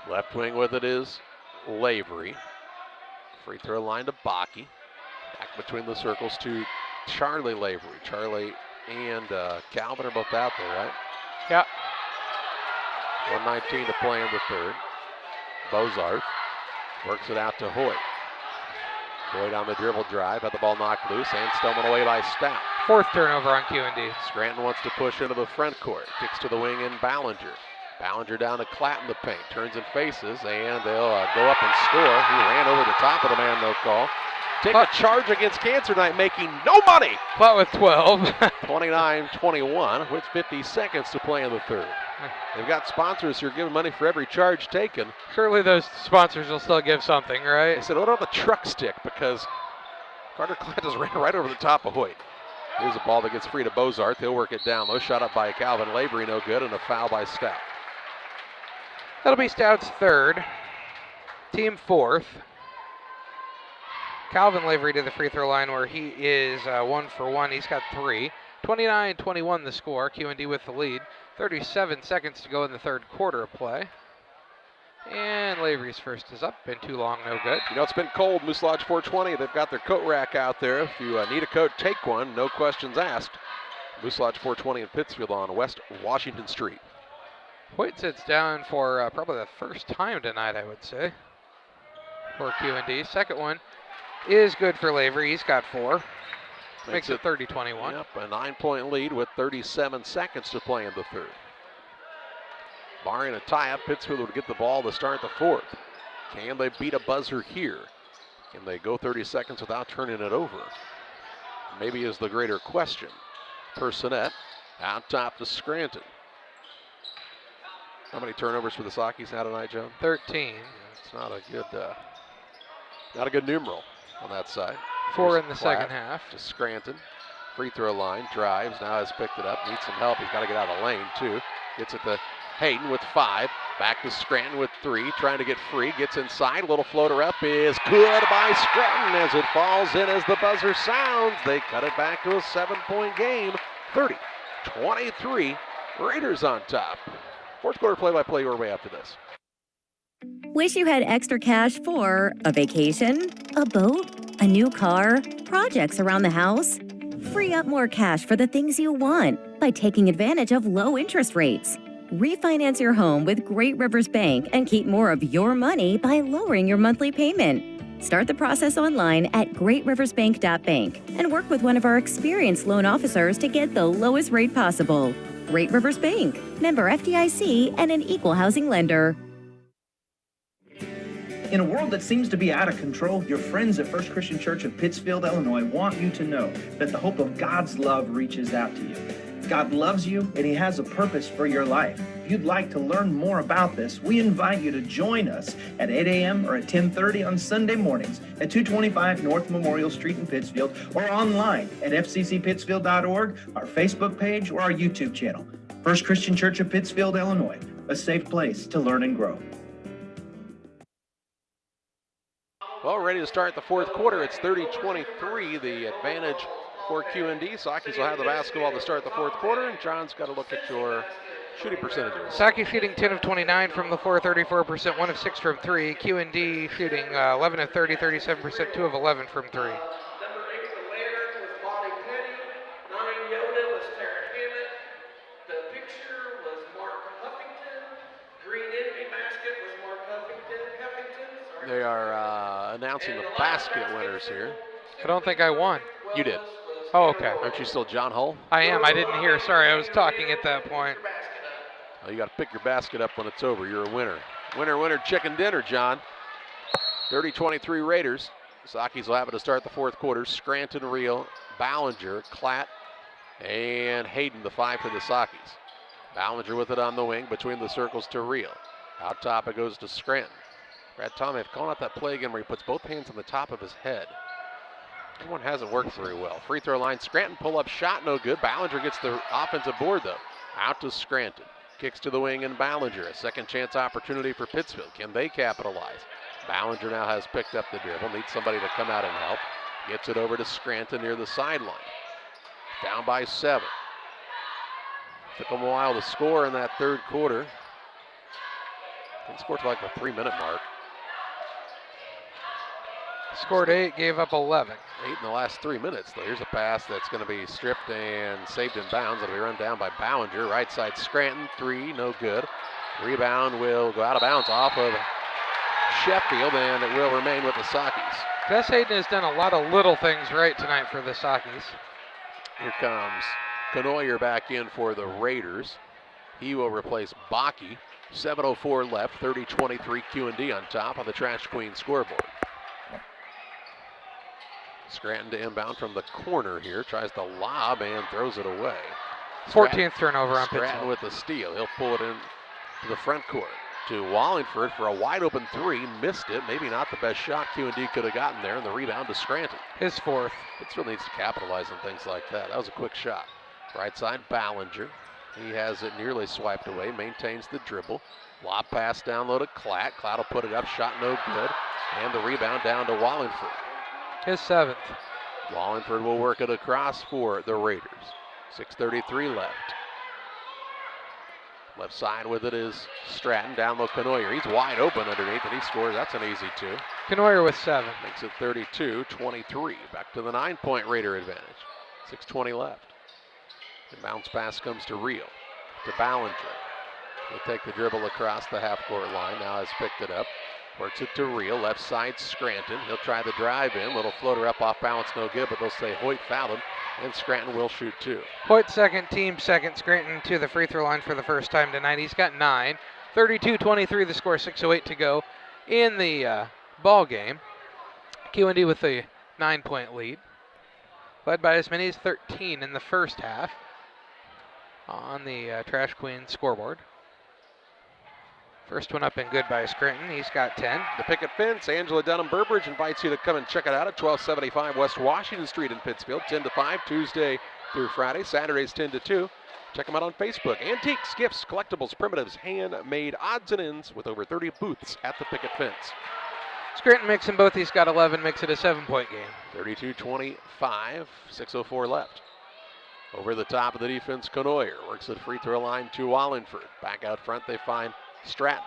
Left wing with it is Lavery. Free throw line to Bakke. Back between the circles to Charlie Lavery. Charlie and Calvin are both out there, right? Yeah. 1:19 to play in the third. Bozart works it out to Hoyt. Hoyt on the dribble drive, had the ball knocked loose and stolen away by Stout. 4th turnover on QND. Scranton wants to push into the front court. Kicks to the wing in Ballinger. Ballinger down to Klatt in the paint. Turns and faces, and they'll go up and score. He ran over the top of the man, no call. Take a charge against Cancer Night, making no money. But with 12. 29-21 with 50 seconds to play in the third. They've got sponsors who are giving money for every charge taken. Surely those sponsors will still give something, right? They said, what about the truck stick? Because Carter Klatt just ran right over the top of Hoyt. Here's a ball that gets free to Bozart. He'll work it down low. Shot up by Calvin Lavery, no good, and a foul by Stout. That'll be Stout's third. Team 4th. Calvin Lavery to the free throw line where he is 1 for 1. He's got 3. 29-21 the score. QND with the lead. 37 seconds to go in the third quarter of play. And Lavery's first is up. Been too long, no good. You know, it's been cold. Moose Lodge 420. They've got their coat rack out there. If you need a coat, take one. No questions asked. Moose Lodge 420 in Pittsfield on West Washington Street. Hoyt sits down for probably the first time tonight, I would say, for QND. Second one is good for Lavery. He's got 4. Makes it 30-21. Yep, a 9-point lead with 37 seconds to play in the third. Barring a tie-up, Pittsfield would get the ball to start the fourth. Can they beat a buzzer here? Can they go 30 seconds without turning it over? Maybe is the greater question. Personette out top to Scranton. How many turnovers for the Sockies now tonight, Joe? 13. It's not a good numeral on that side. 4 in the second half. To Scranton. Free throw line, drives, now has picked it up, needs some help. He's got to get out of the lane, too. Gets it to Hayden with 5. Back to Scranton with 3, trying to get free. Gets inside, little floater up is good by Scranton as it falls in as the buzzer sounds. They cut it back to a 7-point game. 30-23, Raiders on top. Fourth quarter play-by-play your way after this. Wish you had extra cash for a vacation, a boat, a new car, projects around the house? Free up more cash for the things you want by taking advantage of low interest rates. Refinance your home with Great Rivers Bank and keep more of your money by lowering your monthly payment. Start the process online at greatriversbank.bank and work with one of our experienced loan officers to get the lowest rate possible. Great Rivers Bank, member FDIC, and an equal housing lender. In a world that seems to be out of control, your friends at First Christian Church of Pittsfield, Illinois want you to know that the hope of God's love reaches out to you. God loves you and He has a purpose for your life. If you'd like to learn more about this, we invite you to join us at 8 a.m. or at 10:30 on Sunday mornings at 225 North Memorial Street in Pittsfield, or online at fccpittsfield.org, our Facebook page, or our YouTube channel. First Christian Church of Pittsfield, Illinois, a safe place to learn and grow. Well, ready to start the fourth quarter. It's 30-23, the advantage for QND. Sockies will have the basketball to start the fourth quarter, and John's got to look at your shooting percentages. Saki shooting 10 of 29 from the floor, 34%, 1 of 6 from 3. QND shooting 11 of 30, 37%, 2 of 11 from 3. Number 8 for Lander was Bonnie Petty. 9 Yoda was Tara Hammett. The picture was Mark Huffington. Green Envy basket was Mark Huffington. They are announcing the basket winners here. I don't think I won. You did. Oh, okay. Aren't you still John Hull? I am. I didn't hear. Sorry, I was talking at that point. Oh, you got to pick your basket up when it's over. You're a winner. Winner, winner, chicken dinner, John. 30-23 Raiders. Sakis will have it to start the fourth quarter. Scranton, Reel, Ballinger, Klatt, and Hayden, the 5 for the Sakis. Ballinger with it on the wing between the circles to Reel. Out top it goes to Scranton. Brad Tommy calling out that play again where he puts both hands on the top of his head. That one hasn't worked very well. Free throw line, Scranton pull-up shot, no good. Ballinger gets the offensive board, though. Out to Scranton. Kicks to the wing and Ballinger. A second chance opportunity for Pittsfield. Can they capitalize? Ballinger now has picked up the dribble. Needs somebody to come out and help. Gets it over to Scranton near the sideline. Down by 7. Took them a while to score in that third quarter. Didn't score till like the 3-minute mark. Scored 8, gave up 11. 8 in the last 3 minutes, though. Here's a pass that's going to be stripped and saved in bounds. It'll be run down by Ballinger. Right side, Scranton, 3, no good. Rebound will go out of bounds off of Sheffield, and it will remain with the Sakis. Gus Hayden has done a lot of little things right tonight for the Sakis. Here comes Canoyer back in for the Raiders. He will replace Bakke. 7:04 left, 30-23 Q&D on top of the Trash Queen scoreboard. Scranton to inbound from the corner here. Tries to lob and throws it away. 14th turnover on Scranton Pittsfield. with the steal. He'll pull it in to the front court. To Wallingford for a wide open 3. Missed it. Maybe not the best shot Q&D could have gotten there. And the rebound to Scranton. His 4th. Pittsfield needs to capitalize on things like that. That was a quick shot. Right side, Ballinger. He has it nearly swiped away. Maintains the dribble. Lob pass down low to Klatt. Klatt will put it up. Shot no good. And the rebound down to Wallingford. His 7th. Wallingford will work it across for the Raiders. 6:33 left. Left side with it is Stratton. Down low Canoyer. He's wide open underneath and he scores. That's an easy 2. Canoyer with 7. Makes it 32-23. Back to the 9-point Raider advantage. 6:20 left. The bounce pass comes to Reel. To Ballinger. He'll take the dribble across the half-court line. Now has picked it up. Works it to Reel. Left side, Scranton. He'll try the drive in. Little floater up off balance, no good, but they'll say Hoyt fouled him, and Scranton will shoot 2. Hoyt second, team second. Scranton to the free throw line for the first time tonight. He's got 9. 32-23 the score, 6:08 to go in the ball game. Q&D with the 9-point lead. Led by as many as 13 in the first half on the Trash Queen scoreboard. First one up and good by Scranton. He's got 10. The picket fence, Angela Dunham Burbridge invites you to come and check it out at 1275 West Washington Street in Pittsfield, 10 to 5, Tuesday through Friday, Saturdays 10 to 2. Check them out on Facebook. Antiques, gifts, collectibles, primitives, handmade odds and ends with over 30 booths at the picket fence. Scranton makes them both. He's got 11, makes it a 7-point game. 32-25, 6:04 left. Over the top of the defense, Canoyer works the free throw line to Wallingford. Back out front, they find Stratton.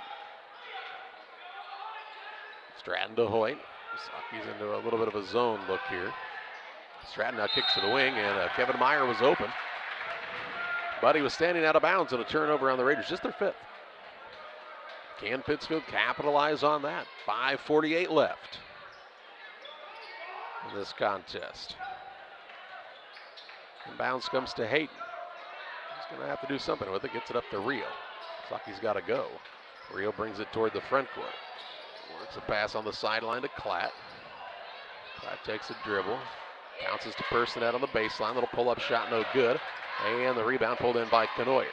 Stratton to Hoyt. He's into a little bit of a zone look here. Stratton now kicks to the wing, and Kevin Meyer was open. But he was standing out of bounds, and a turnover on the Raiders, just their 5th. Can Pittsfield capitalize on that? 5:48 left in this contest. And bounce comes to Hayden. He's going to have to do something with it. Gets it up to Reel. Looks like he's got to go. Reel brings it toward the front court. Works a pass on the sideline to Klatt. Klatt takes a dribble. Bounces to Personette on the baseline. Little pull-up shot, no good. And the rebound pulled in by Canoyer.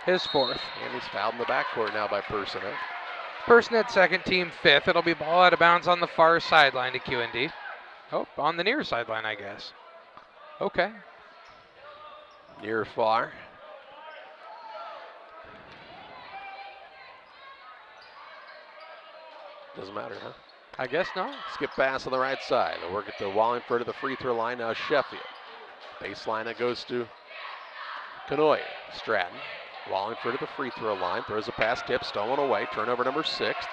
His 4th. And he's fouled in the backcourt now by Personette. Personette second, team 5th. It'll be ball out of bounds on the far sideline to Q&D. Oh, on the near sideline, I guess. Okay. Near far. Doesn't matter, huh? I guess not. Skip pass on the right side. They'll work it to Wallingford at the free throw line. Now Sheffield. Baseline it goes to Canoyer. Stratton. Wallingford at the free throw line. Throws a pass, tip, stolen away. Turnover number 6.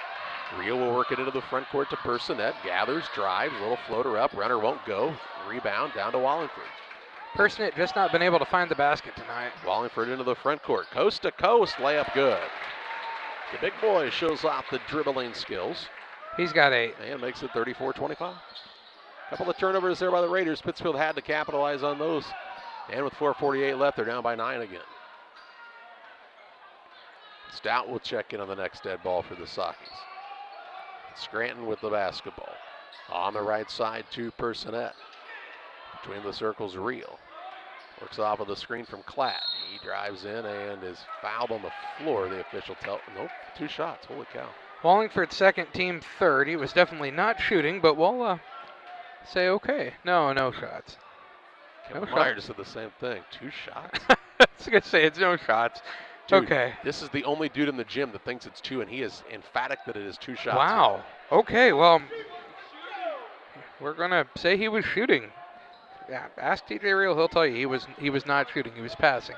Reel will work it into the front court to Personette. Gathers, drives, little floater up. Runner won't go. Rebound down to Wallingford. Personette just not been able to find the basket tonight. Wallingford into the front court. Coast to coast, layup good. The big boy shows off the dribbling skills. He's got 8. And makes it 34-25. Couple of turnovers there by the Raiders. Pittsfield had to capitalize on those. And with 4:48 left, they're down by 9 again. Stout will check in on the next dead ball for the Sockies. Scranton with the basketball. On the right side to Personette. Between the circles, Reel. Works off of the screen from Klatt. He drives in and is fouled on the floor. The official nope, 2 shots. Holy cow. Wallingford's second, team third. He was definitely not shooting, but we'll say okay. No shots. Kevin Myers said the same thing. 2 shots? I was going to say it's no shots. Dude, okay. This is the only dude in the gym that thinks it's 2, and he is emphatic that it is 2 shots. Wow. Okay, well, we're going to say he was shooting. Yeah, ask TJ Reel. He'll tell you he was not shooting. He was passing.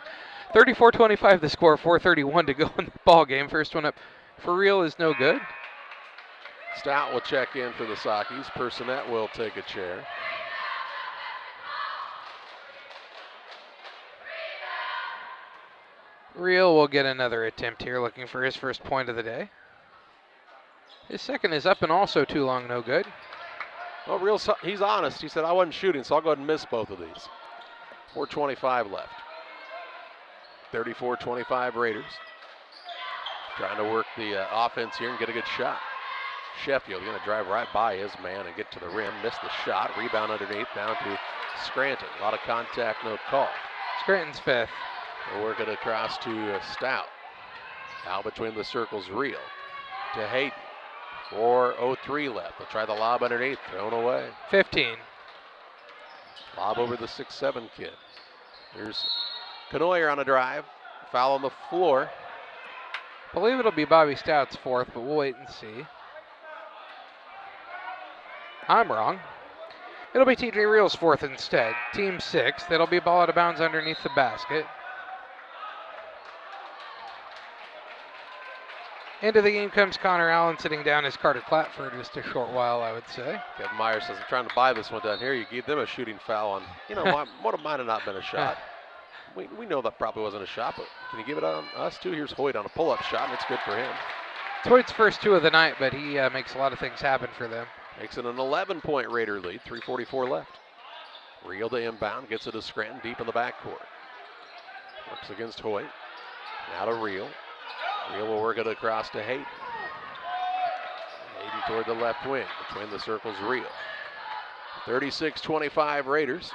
34-25 the score. 4:31 to go in the ball game. First one up for Reel is no good. Stout will check in for the Sockies. Personette will take a chair. Reel will get another attempt here, looking for his first point of the day. His second is up and also too long, no good. Well, Reel, he's honest. He said, I wasn't shooting, so I'll go ahead and miss both of these. 4:25 left. 34-25 Raiders. Trying to work the offense here and get a good shot. Sheffield going to drive right by his man and get to the rim. Missed the shot. Rebound underneath down to Scranton. A lot of contact, no call. Scranton's fifth. We'll work it across to Stout. Now between the circles, Reel to Hayden. 4:03 left. They'll try the lob underneath. Thrown away. 15. Lob over the 6'7" kid. Here's Canoyer on a drive. Foul on the floor. I believe it'll be Bobby Stout's fourth, but we'll wait and see. I'm wrong. It'll be TJ Reel's fourth instead. Team sixth. It'll be ball out of bounds underneath the basket. Into the game comes Connor Allen, sitting down as Carter Klatt for just a short while, I would say. Kevin Myers says, I'm trying to buy this one down here. You gave them a shooting foul on, what might have not been a shot. We know that probably wasn't a shot, but can you give it on us too? Here's Hoyt on a pull-up shot, and it's good for him. It's Hoyt's first 2 of the night, but he makes a lot of things happen for them. Makes it an 11-point Raider lead, 3:44 left. Reel to inbound, gets it to Scranton deep in the backcourt. Works against Hoyt. Now to Reel. Reel will work it across to Hayden. Hayden toward the left wing. Between the circles, Reel. 36-25 Raiders.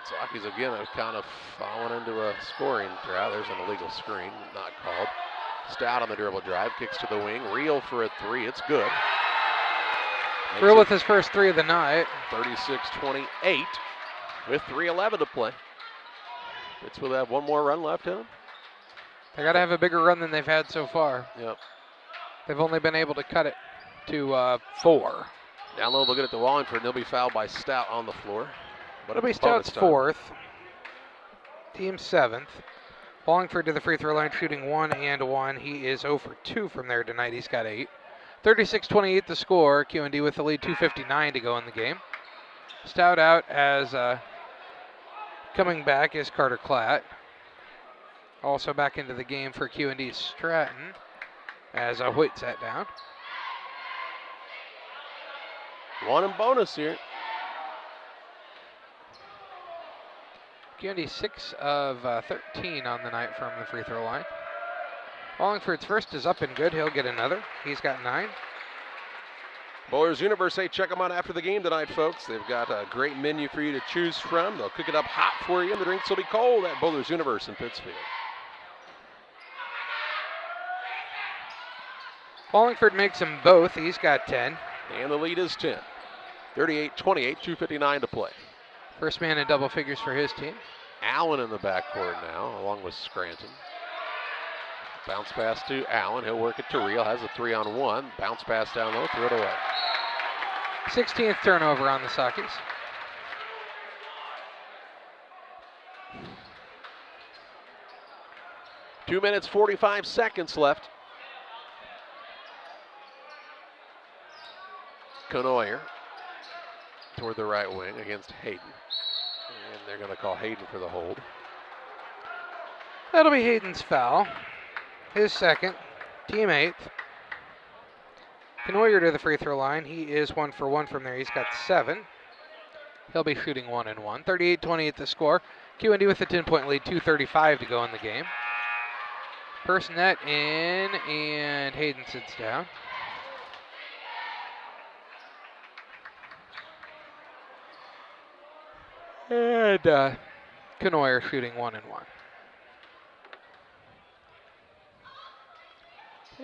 Sockies again have kind of fallen into a scoring drought. There's an illegal screen, not called. Stout on the dribble drive, kicks to the wing. Reel for a 3, it's good. Reel with his first 3 of the night. 36-28 with 3:11 to play. Pittsfield have one more run left in them. They got to have a bigger run than they've had so far. Yep. They've only been able to cut it to 4. Down low, they'll get it to Wallingford, and they'll be fouled by Stout on the floor. But it'll be Stout's fourth. Team 7th. Wallingford to the free throw line, shooting 1 and 1. He is 0 for 2 from there tonight. He's got 8. 36-28 the score. QND with the lead, 2:59 to go in the game. Stout out as coming back is Carter Klatt. Also back into the game for QND Stratton as Hoyt sat down. 1 in bonus here. QND 6 of 13 on the night from the free throw line. Wallingford's first is up and good. He'll get another. He's got 9. Bowlers Universe, hey, check them out after the game tonight, folks. They've got a great menu for you to choose from. They'll cook it up hot for you, and the drinks will be cold at Bowlers Universe in Pittsfield. Wallingford makes them both. He's got 10. And the lead is 10. 38-28, 2:59 to play. First man in double figures for his team. Allen in the backcourt now, along with Scranton. Bounce pass to Allen. He'll work it to Reel. Has a 3-on-1. Bounce pass down low. Threw it away. 16th turnover on the Sockies. Two minutes, 45 seconds left. Canoyer toward the right wing against Hayden. And they're going to call Hayden for the hold. That'll be Hayden's foul. His second, team 8th. Knoyer to the free throw line. He is 1 for 1 from there. He's got 7. He'll be shooting 1 and 1. 38-28 the score. QND with a 10-point lead, 2:35 to go in the game. First net in, and Hayden sits down. And Knoyer shooting 1 and 1.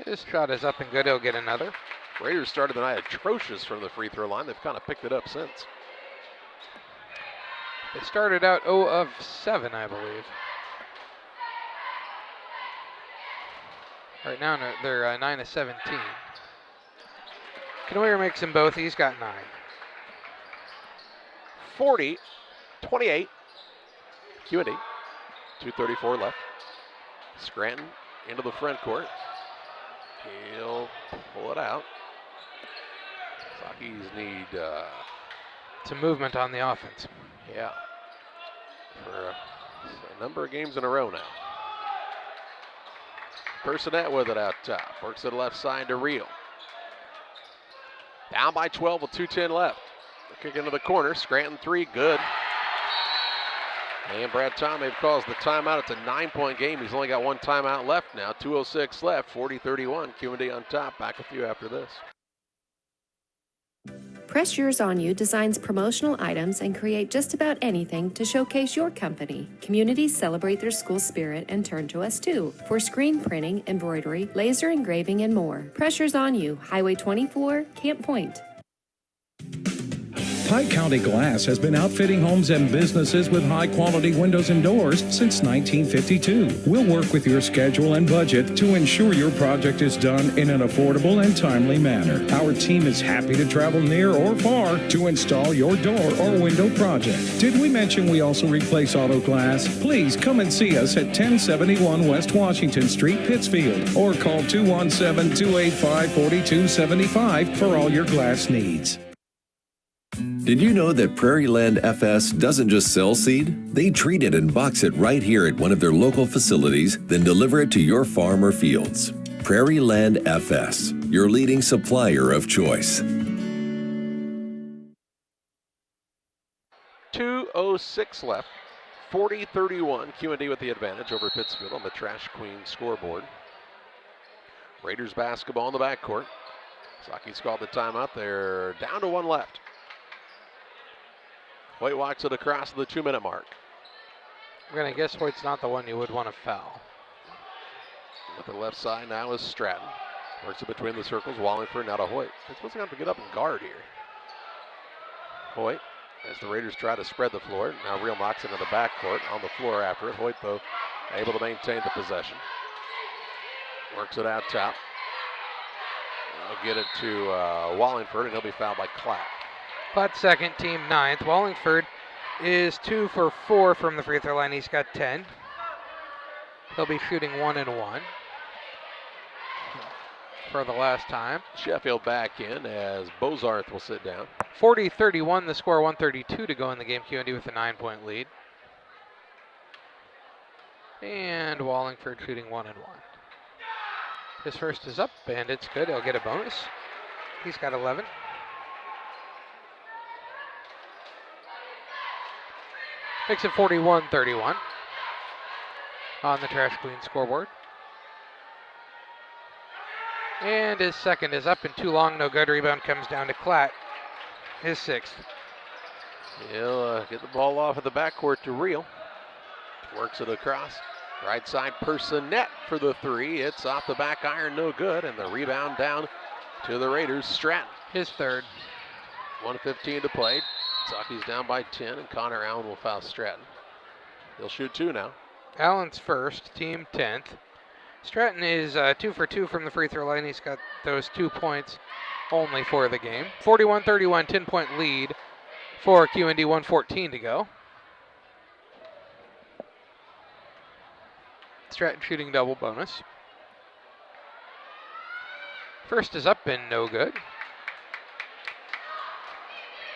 His shot is up and good. He'll get another. Raiders started the night atrocious from the free throw line. They've kind of picked it up since. They started out 0 of 7, I believe. Right now they're 9 of 17. Knoyer makes them both. He's got 9. 40-28. QND. 2:34 left. Scranton into the front court. He'll pull it out. Sockies need some movement on the offense. Yeah. For a number of games in a row now. Personette with it out top. Works to the left side to Reel. Down by 12 with 2:10 left. Kick into the corner. Scranton 3, good. And Brad Tomei calls the timeout. It's a 9-point game. He's only got 1 timeout left now. 2:06 left. 40-31. QND on top. Back with you after this. Press Yours On You designs promotional items and create just about anything to showcase your company. Communities celebrate their school spirit and turn to us too for screen printing, embroidery, laser engraving, and more. Press Yours On You, Highway 24, Camp Point. Pike County Glass has been outfitting homes and businesses with high-quality windows and doors since 1952. We'll work with your schedule and budget to ensure your project is done in an affordable and timely manner. Our team is happy to travel near or far to install your door or window project. Did we mention we also replace auto glass? Please come and see us at 1071 West Washington Street, Pittsfield, or call 217-285-4275 for all your glass needs. Did you know that Prairie Land FS doesn't just sell seed? They treat it and box it right here at one of their local facilities, then deliver it to your farm or fields. Prairie Land FS, your leading supplier of choice. 2:06 left. 40-31. QND with the advantage over Pittsfield on the Trash Queen scoreboard. Raiders basketball in the backcourt. Saki's called the timeout. They're down to 1 left. Hoyt walks it across the 2-minute mark. I'm going to guess Hoyt's not the one you would want to foul. With the left side now is Stratton. Works it between the circles. Wallingford now to Hoyt. They're supposed to have to get up and guard here. Hoyt, as the Raiders try to spread the floor. Now Reel knocks it into the backcourt on the floor after it. Hoyt, though, able to maintain the possession. Works it out top. They'll get it to Wallingford, and he'll be fouled by Clapp. Clapp second, team 9th. Wallingford is 2 for 4 from the free throw line. He's got 10. He'll be shooting 1 and 1 for the last time. Sheffield back in as Bozarth will sit down. 40-31 the score, 1:32 to go in the game. QND with a 9-point lead. And Wallingford shooting 1 and 1. His first is up, and it's good. He'll get a bonus. He's got 11. Makes it 41-31 on the Trash Queen scoreboard. And his second is up and too long, no good. Rebound comes down to Klatt, his 6th. He'll get the ball off at the backcourt to Reel. Works it across. Right side Personette for the 3. It's off the back iron, no good. And the rebound down to the Raiders. Stratton. His 3rd. 1:15 to play. Saki's down by 10, and Connor Allen will foul Stratton. He'll shoot 2 now. Allen's first, team 10th. Stratton is 2 for 2 from the free throw line. He's got those 2 points only for the game. 41-31, 10-point lead for QND, 1:14 to go. Stratton shooting double bonus. First is up and no good.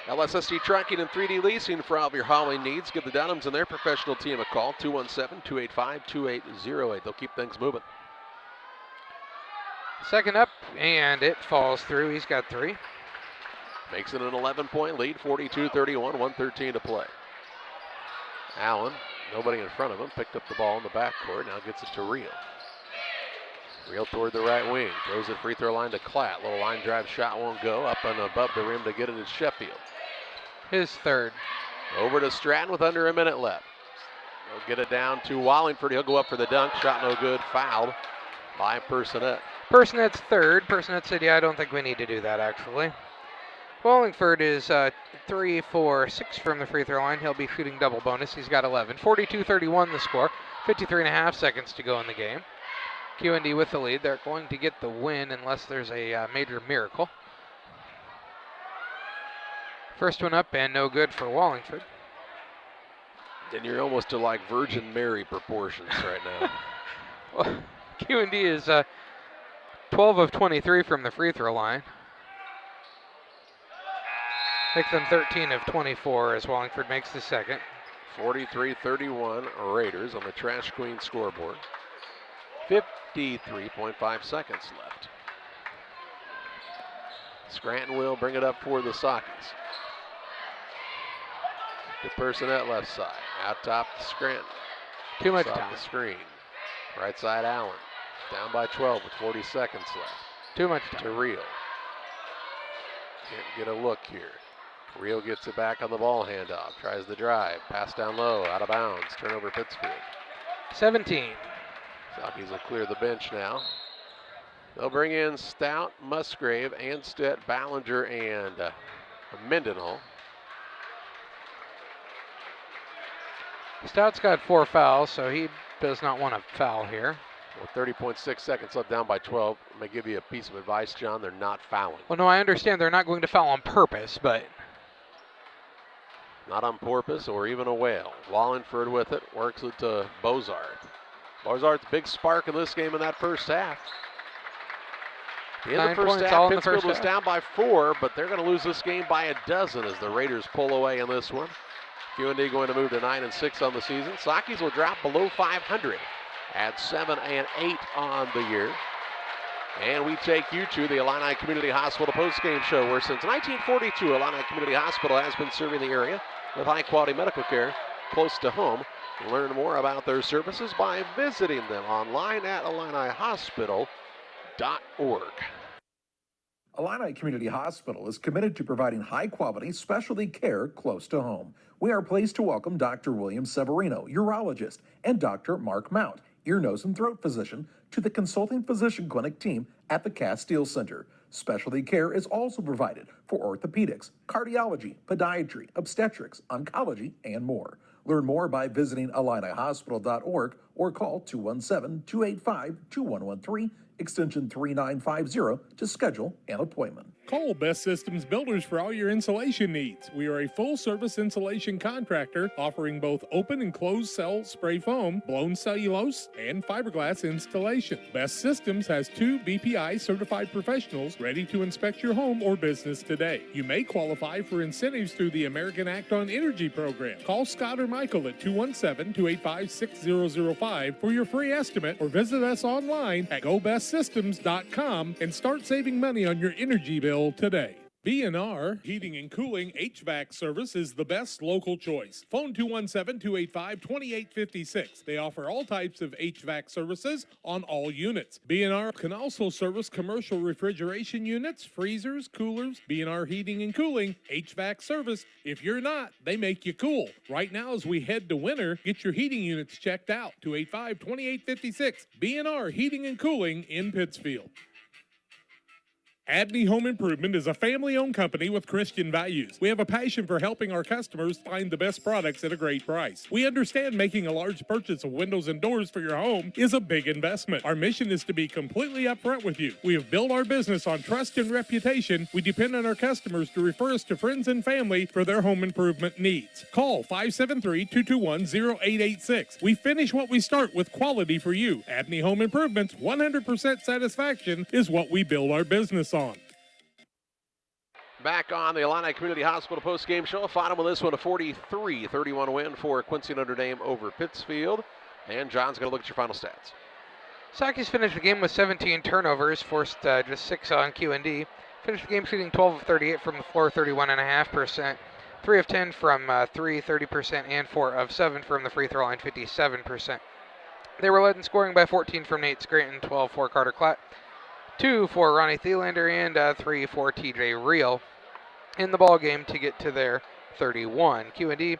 LSSD Trucking and 3D Leasing for all of your hauling needs. Give the Dunhams and their professional team a call, 217-285-2808. They'll keep things moving. Second up, and it falls through. He's got 3. Makes it an 11-point lead, 42-31, 1:13 to play. Allen, nobody in front of him, picked up the ball in the backcourt, now gets it to Real. Real toward the right wing, throws it free throw line to Klatt. Little line drive shot won't go, up and above the rim to get it is Sheffield. His 3rd. Over to Stratton with under a minute left. He'll get it down to Wallingford, he'll go up for the dunk, shot no good, fouled by Personette. Personette's 3rd. Personette said, yeah, I don't think we need to do that, actually. Wallingford is 3 for 6 from the free throw line. He'll be shooting double bonus. He's got 11. 42-31 the score. 53.5 seconds to go in the game. QND with the lead. They're going to get the win unless there's a major miracle. First one up and no good for Wallingford. And you're almost to like Virgin Mary proportions right now. Well, QND is 12 of 23 from the free throw line. Make them 13 of 24 as Wallingford makes the second. 43-31 Raiders on the Trash Queen scoreboard. 53.5 seconds left. Scranton will bring it up for the Sockets. The Personette left side. Out top to Scranton. Too much off time. the screen. Right side Allen. Down by 12 with 40 seconds left. Too much time. To Real. Can't get a look here. Real gets it back on the ball handoff. Tries the drive. Pass down low. Out of bounds. Turnover Pittsfield. 17. Sockies will clear the bench now. They'll bring in Stout, Musgrave, Anstedt, Ballinger, and Mendenhall. Stout's got 4 fouls, so he does not want to foul here. With 30.6 seconds left, down by 12. Let me give you a piece of advice, John. They're not fouling. Well, no, I understand they're not going to foul on purpose, but... Not on purpose or even a whale. Wallingford with it, works it to Bozart. Bozart's big spark in this game in that first half. In the first half, Pittsfield was down by 4, but they're going to lose this game by a dozen as the Raiders pull away in this one. QND going to move to 9-6 on the season. Sockies will drop below 500 at 7-8 on the year. And we take you to the Illini Community Hospital postgame show, where since 1942, Illini Community Hospital has been serving the area with high-quality medical care close to home. Learn more about their services by visiting them online at IlliniHospital.org. Illini Community Hospital is committed to providing high-quality specialty care close to home. We are pleased to welcome Dr. William Severino, urologist, and Dr. Mark Mount, ear, nose, and throat physician, to the consulting physician clinic team at the Castile Center. Specialty care is also provided for orthopedics, cardiology, podiatry, obstetrics, oncology, and more. Learn more by visiting IlliniHospital.org or call 217-285-2113, extension 3950 to schedule an appointment. Call Best Systems Builders for all your insulation needs. We are a full-service insulation contractor offering both open and closed cell spray foam, blown cellulose, and fiberglass installation. Best Systems has 2 BPI certified professionals ready to inspect your home or business today. You may qualify for incentives through the American Act on Energy program. Call Scott or Michael at 217-285-6005 for your free estimate, or visit us online at gobestsystems.com and start saving money on your energy bill today. B&R Heating and Cooling HVAC service is the best local choice. Phone 217-285-2856. They offer all types of HVAC services on all units. B&R can also service commercial refrigeration units, freezers, coolers. B&R Heating and Cooling HVAC service. If you're not, they make you cool. Right now, as we head to winter, get your heating units checked out. 285-2856. B&R Heating and Cooling in Pittsfield. Abney Home Improvement is a family-owned company with Christian values. We have a passion for helping our customers find the best products at a great price. We understand making a large purchase of windows and doors for your home is a big investment. Our mission is to be completely upfront with you. We have built our business on trust and reputation. We depend on our customers to refer us to friends and family for their home improvement needs. Call 573-221-0886. We finish what we start with quality for you. Abney Home Improvements, 100% satisfaction is what we build our business on. Back on the Illini Community Hospital post-game show. Final with this one, a 43-31 win for Quincy Notre Dame over Pittsfield. And John's going to look at your final stats. Saki's finished the game with 17 turnovers, forced just 6 on Q&D. Finished the game shooting 12 of 38 from the floor, 31.5%. 3 of 10 from 3, 30%, and 4 of 7 from the free throw line, 57%. They were led in scoring by 14 from Nate Scranton, 12 for Carter Klatt, 2 for Ronnie Thielander, and 3 for TJ Reel in the ball game to get to their 31. Q&D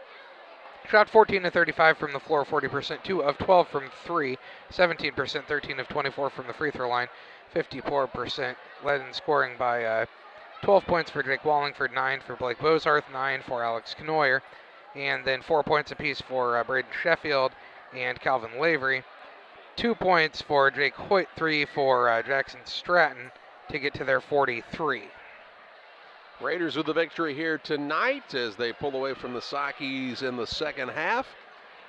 shot 14 of 35 from the floor, 40%, 2 of 12 from 3, 17%, 13 of 24 from the free throw line, 54%. Led in scoring by 12 points for Jake Wallingford, 9 for Blake Bozarth, 9 for Alex Knoyer, and then 4 points apiece for Braden Sheffield and Calvin Lavery. 2 points for Jake Hoyt, 3 for Jackson Stratton to get to their 43. Raiders with the victory here tonight as they pull away from the Sakis in the second half.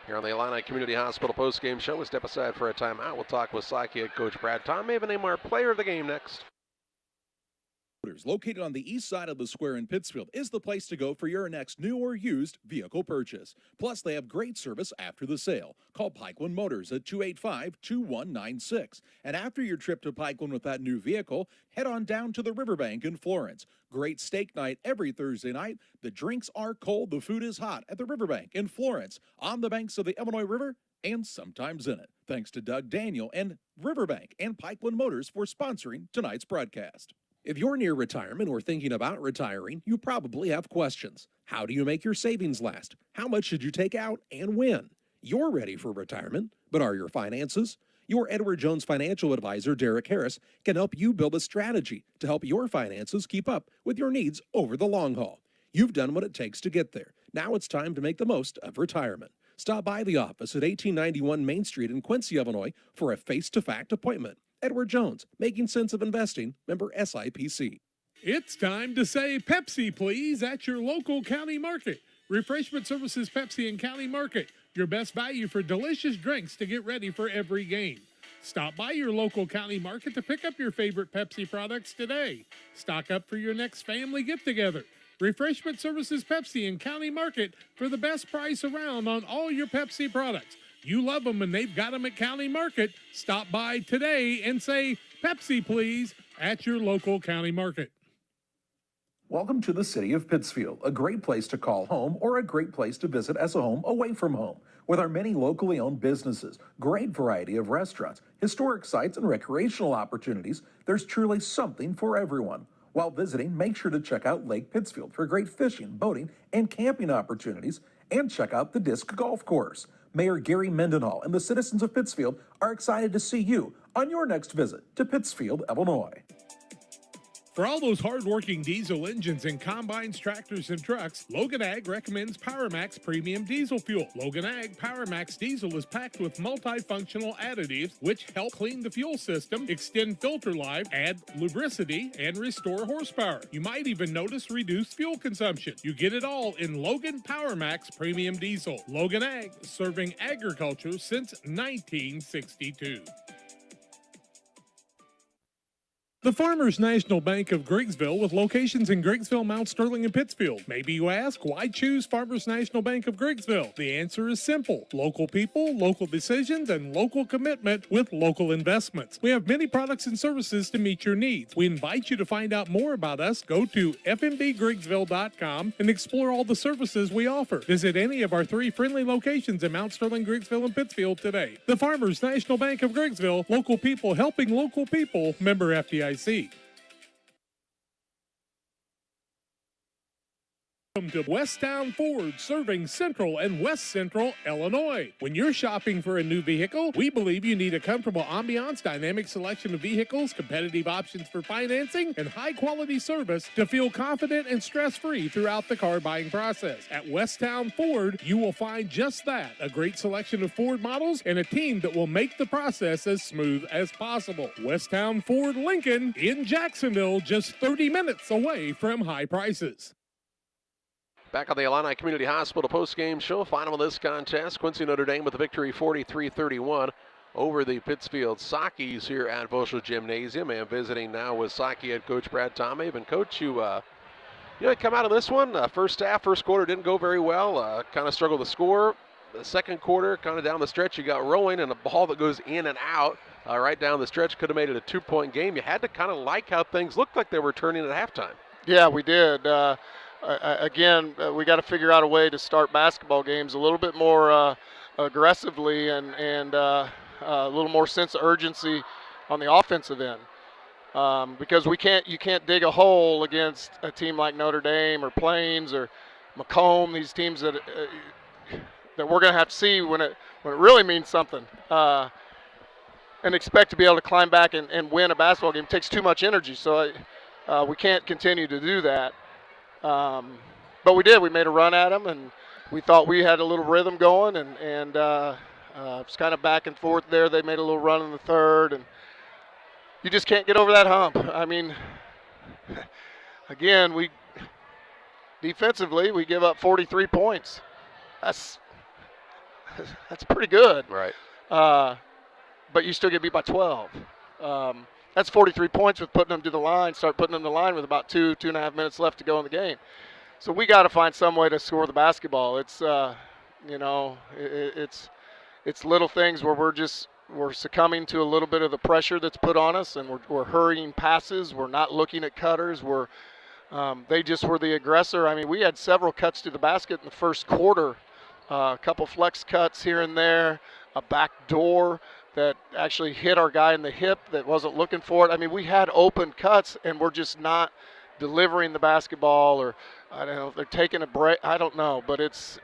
Here on the Illini Community Hospital postgame show, we step aside for a timeout. We'll talk with Saki head coach Brad Tom. May have named our player of the game next. Located on the east side of the square in Pittsfield is the place to go for your next new or used vehicle purchase. Plus, they have great service after the sale. Call Pikeland Motors at 285-2196. And after your trip to Pikeland with that new vehicle, head on down to the Riverbank in Florence. Great steak night every Thursday night. The drinks are cold, the food is hot at the Riverbank in Florence, on the banks of the Illinois River, and sometimes in it. Thanks to Doug Daniel and Riverbank and Pikeland Motors for sponsoring tonight's broadcast. If you're near retirement or thinking about retiring, you probably have questions. How do you make your savings last? How much should you take out and when? You're ready for retirement, but are your finances? Your Edward Jones financial advisor, Derek Harris, can help you build a strategy to help your finances keep up with your needs over the long haul. You've done what it takes to get there. Now it's time to make the most of retirement. Stop by the office at 1891 Main Street in Quincy, Illinois for a face-to-fact appointment. Edward Jones, making sense of investing, member SIPC. It's time to say Pepsi, please, at your local county market. Refreshment Services Pepsi and County Market, your best value for delicious drinks to get ready for every game. Stop by your local county market to pick up your favorite Pepsi products today. Stock up for your next family get-together. Refreshment Services Pepsi and County Market for the best price around on all your Pepsi products. You love them and they've got them at County Market. Stop by today and say, Pepsi, please, at your local county market. Welcome to the city of Pittsfield, a great place to call home or a great place to visit as a home away from home. With our many locally owned businesses, great variety of restaurants, historic sites, and recreational opportunities, there's truly something for everyone. While visiting, make sure to check out Lake Pittsfield for great fishing, boating, and camping opportunities, and check out the Disc Golf Course. Mayor Gary Mendenhall and the citizens of Pittsfield are excited to see you on your next visit to Pittsfield, Illinois. For all those hard-working diesel engines and combines, tractors, and trucks, Logan Ag recommends PowerMax Premium Diesel Fuel. Logan Ag PowerMax Diesel is packed with multifunctional additives which help clean the fuel system, extend filter life, add lubricity, and restore horsepower. You might even notice reduced fuel consumption. You get it all in Logan PowerMax Premium Diesel. Logan Ag, serving agriculture since 1962. The Farmers National Bank of Griggsville with locations in Griggsville, Mount Sterling, and Pittsfield. Maybe you ask, why choose Farmers National Bank of Griggsville? The answer is simple. Local people, local decisions, and local commitment with local investments. We have many products and services to meet your needs. We invite you to find out more about us. Go to fmbgriggsville.com and explore all the services we offer. Visit any of our 3 friendly locations in Mount Sterling, Griggsville, and Pittsfield today. The Farmers National Bank of Griggsville, local people helping local people, member FDIC. Welcome to Westtown Ford, serving Central and West Central Illinois. When you're shopping for a new vehicle, we believe you need a comfortable ambiance, dynamic selection of vehicles, competitive options for financing, and high-quality service to feel confident and stress-free throughout the car buying process. At Westtown Ford, you will find just that, a great selection of Ford models and a team that will make the process as smooth as possible. Westtown Ford Lincoln in Jacksonville, just 30 minutes away from high prices. Back on the Illini Community Hospital postgame show, final of this contest. Quincy Notre Dame with a victory 43-31 over the Pittsfield Sakis here at Voschel Gymnasium. And visiting now with Saki head coach Brad Tomave. And coach, you come out of this one. First quarter didn't go very well. Kind of struggled to score. The second quarter, kind of down the stretch, you got rolling and a ball that goes in and out. right down the stretch. Could have made it a 2-point game. You had to kind of like how things looked like they were turning at halftime. Yeah, we did. Again, we got to figure out a way to start basketball games a little bit more aggressively and a little more sense of urgency on the offensive end. Because you can't dig a hole against a team like Notre Dame or Plains or Macomb, these teams that we're going to have to see when it really means something, and expect to be able to climb back and win a basketball game. It takes too much energy, so we can't continue to do that. But we did. We made a run at them, and we thought we had a little rhythm going, and it was kind of back and forth there. They made a little run in the third, and you just can't get over that hump. I mean, again, defensively we give up 43 points. That's pretty good. Right. But you still get beat by 12. That's 43 points with putting them to the line. Start putting them to the line with about 2.5 minutes left to go in the game. So we got to find some way to score the basketball. It's it's little things where we're succumbing to a little bit of the pressure that's put on us, and we're hurrying passes. We're not looking at cutters. They just were the aggressor. I mean, we had several cuts to the basket in the first quarter, a couple flex cuts here and there, a back door that actually hit our guy in the hip that wasn't looking for it. I mean, we had open cuts, and we're just not delivering the basketball, or I don't know if they're taking a break. I don't know, but it's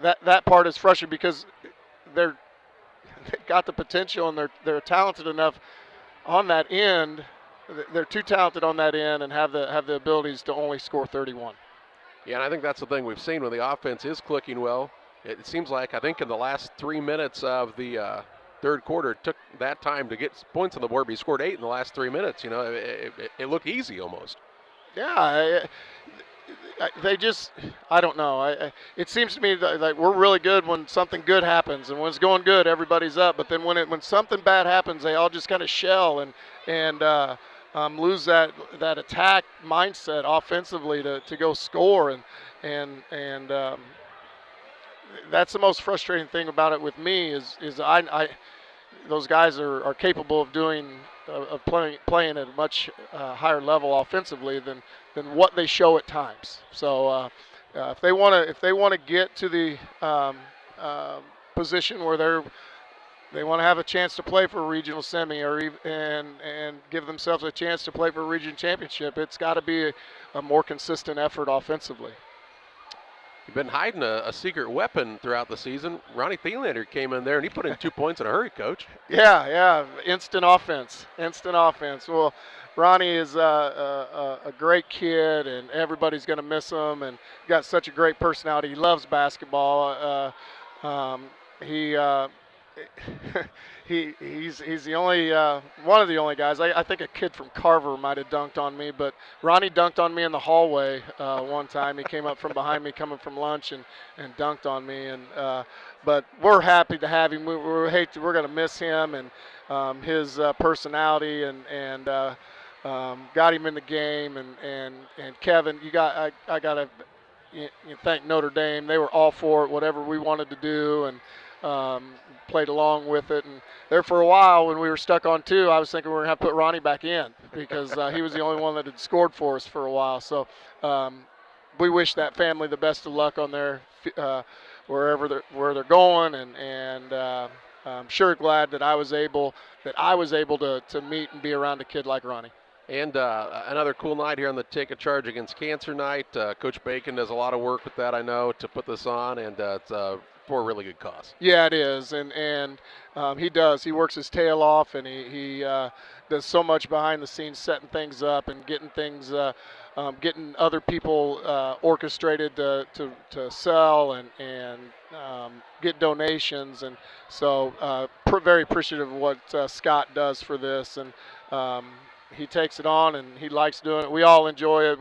that part is frustrating because they've got the potential and they're talented enough on that end. They're too talented on that end and have the abilities to only score 31. Yeah, and I think that's the thing we've seen when the offense is clicking well. It seems like, I think in the last 3 minutes of the third quarter, it took that time to get points on the board, but he scored 8 in the last 3 minutes. You know, it looked easy almost. Yeah, they just, I don't know. It seems to me that like we're really good when something good happens, and when it's going good, everybody's up. But then when something bad happens, they all just kind of shell and lose that attack mindset offensively to go score, and that's the most frustrating thing about it with me is I those guys are capable of playing at a much higher level offensively than what they show at times. So if they want to get to the position where they want to have a chance to play for a regional semi and give themselves a chance to play for a region championship, it's got to be a more consistent effort offensively. You've been hiding a secret weapon throughout the season. Ronnie Thielander came in there, and he put in 2 points in a hurry, Coach. Yeah, instant offense. Well, Ronnie is a great kid, and everybody's going to miss him, and got such a great personality. He loves basketball. He's the only one of the only guys. I think a kid from Carver might have dunked on me, but Ronnie dunked on me in the hallway one time. He came up from behind me coming from lunch and dunked on me. And but we're happy to have him. We're going to miss him and his personality and got him in the game. And Kevin, I got to thank Notre Dame. They were all for it, whatever we wanted to do, and played along with it. And there for a while when we were stuck on 2, I was thinking we were going to have to put Ronnie back in because he was the only one that had scored for us for a while. So we wish that family the best of luck on their where they're going, and I'm sure glad that I was able to meet and be around a kid like Ronnie. And another cool night here on the Take a Charge Against Cancer night. Coach Bacon does a lot of work with that, I know, to put this on, and it's for a really good cause. Yeah, it is, and he does. He works his tail off, and he does so much behind the scenes, setting things up and getting things, getting other people orchestrated to sell and get donations, and so very appreciative of what Scott does for this, and he takes it on and he likes doing it. We all enjoy it.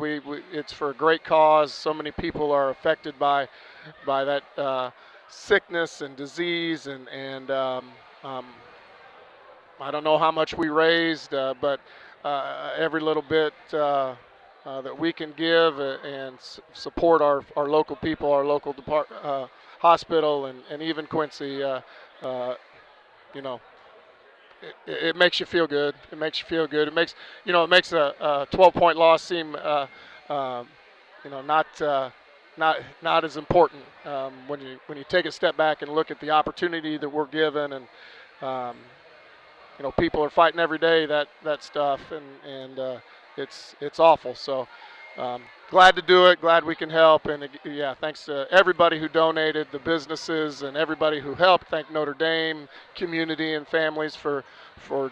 It's for a great cause. So many people are affected by that sickness and disease, and I don't know how much we raised, but every little bit that we can give and support our local people, our local hospital, and even Quincy it makes you feel good. It makes you feel good. It makes a 12-point loss seem not as important when you take a step back and look at the opportunity that we're given, and people are fighting every day that stuff, and it's awful. So glad to do it. Glad we can help, and thanks to everybody who donated, the businesses, and everybody who helped. Thank Notre Dame community and families for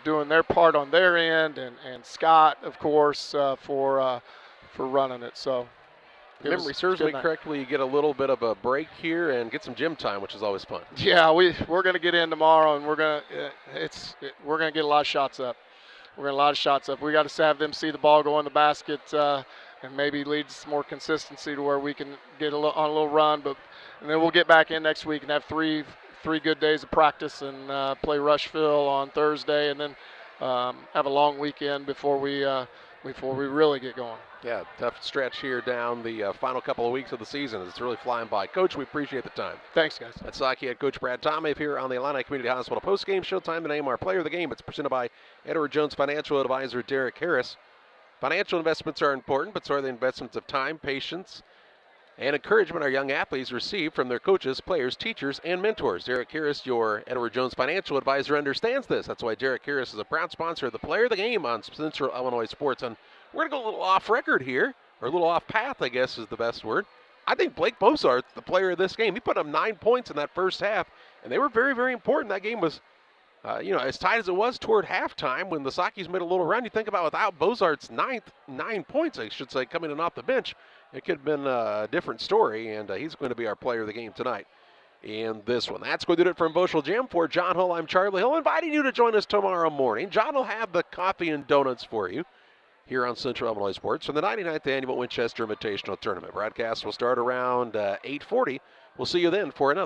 doing their part on their end, and Scott, of course, for running it. So. If memory serves me correctly, you get a little bit of a break here and get some gym time, which is always fun. Yeah, we're going to get in tomorrow, and we're going to get a lot of shots up. We're going to get a lot of shots up. We got to have them see the ball go in the basket, and maybe lead to some more consistency to where we can get on a little run. And then we'll get back in next week and have three good days of practice, and play Rushville on Thursday, and then have a long weekend before we really get going. Yeah, tough stretch here down the final couple of weeks of the season. It's really flying by. Coach, we appreciate the time. Thanks, guys. That's Saki head coach Brad Tomav here on the Illini Community Hospital postgame showtime. The name our player of the game. It's presented by Edward Jones Financial Advisor Derek Harris. Financial investments are important, but so are the investments of time, patience, and encouragement our young athletes receive from their coaches, players, teachers, and mentors. Derek Harris, your Edward Jones Financial Advisor, understands this. That's why Derek Harris is a proud sponsor of the player of the game on Central Illinois Sports. And we're going to go a little off record here, or a little off path, I guess is the best word. I think Blake Bozart's the player of this game. He put up 9 points in that first half, and they were very, very important. That game was, as tight as it was toward halftime when the Sakis made a little run. You think about without Bozart's 9 points, I should say, coming in off the bench, it could have been a different story, and he's going to be our player of the game tonight in this one. That's going to do it from Boschel Gym. For John Hull, I'm Charlie Hill, inviting you to join us tomorrow morning. John will have the coffee and donuts for you here on Central Illinois Sports from the 99th Annual Winchester Invitational Tournament. Broadcast will start around 8:40. We'll see you then for another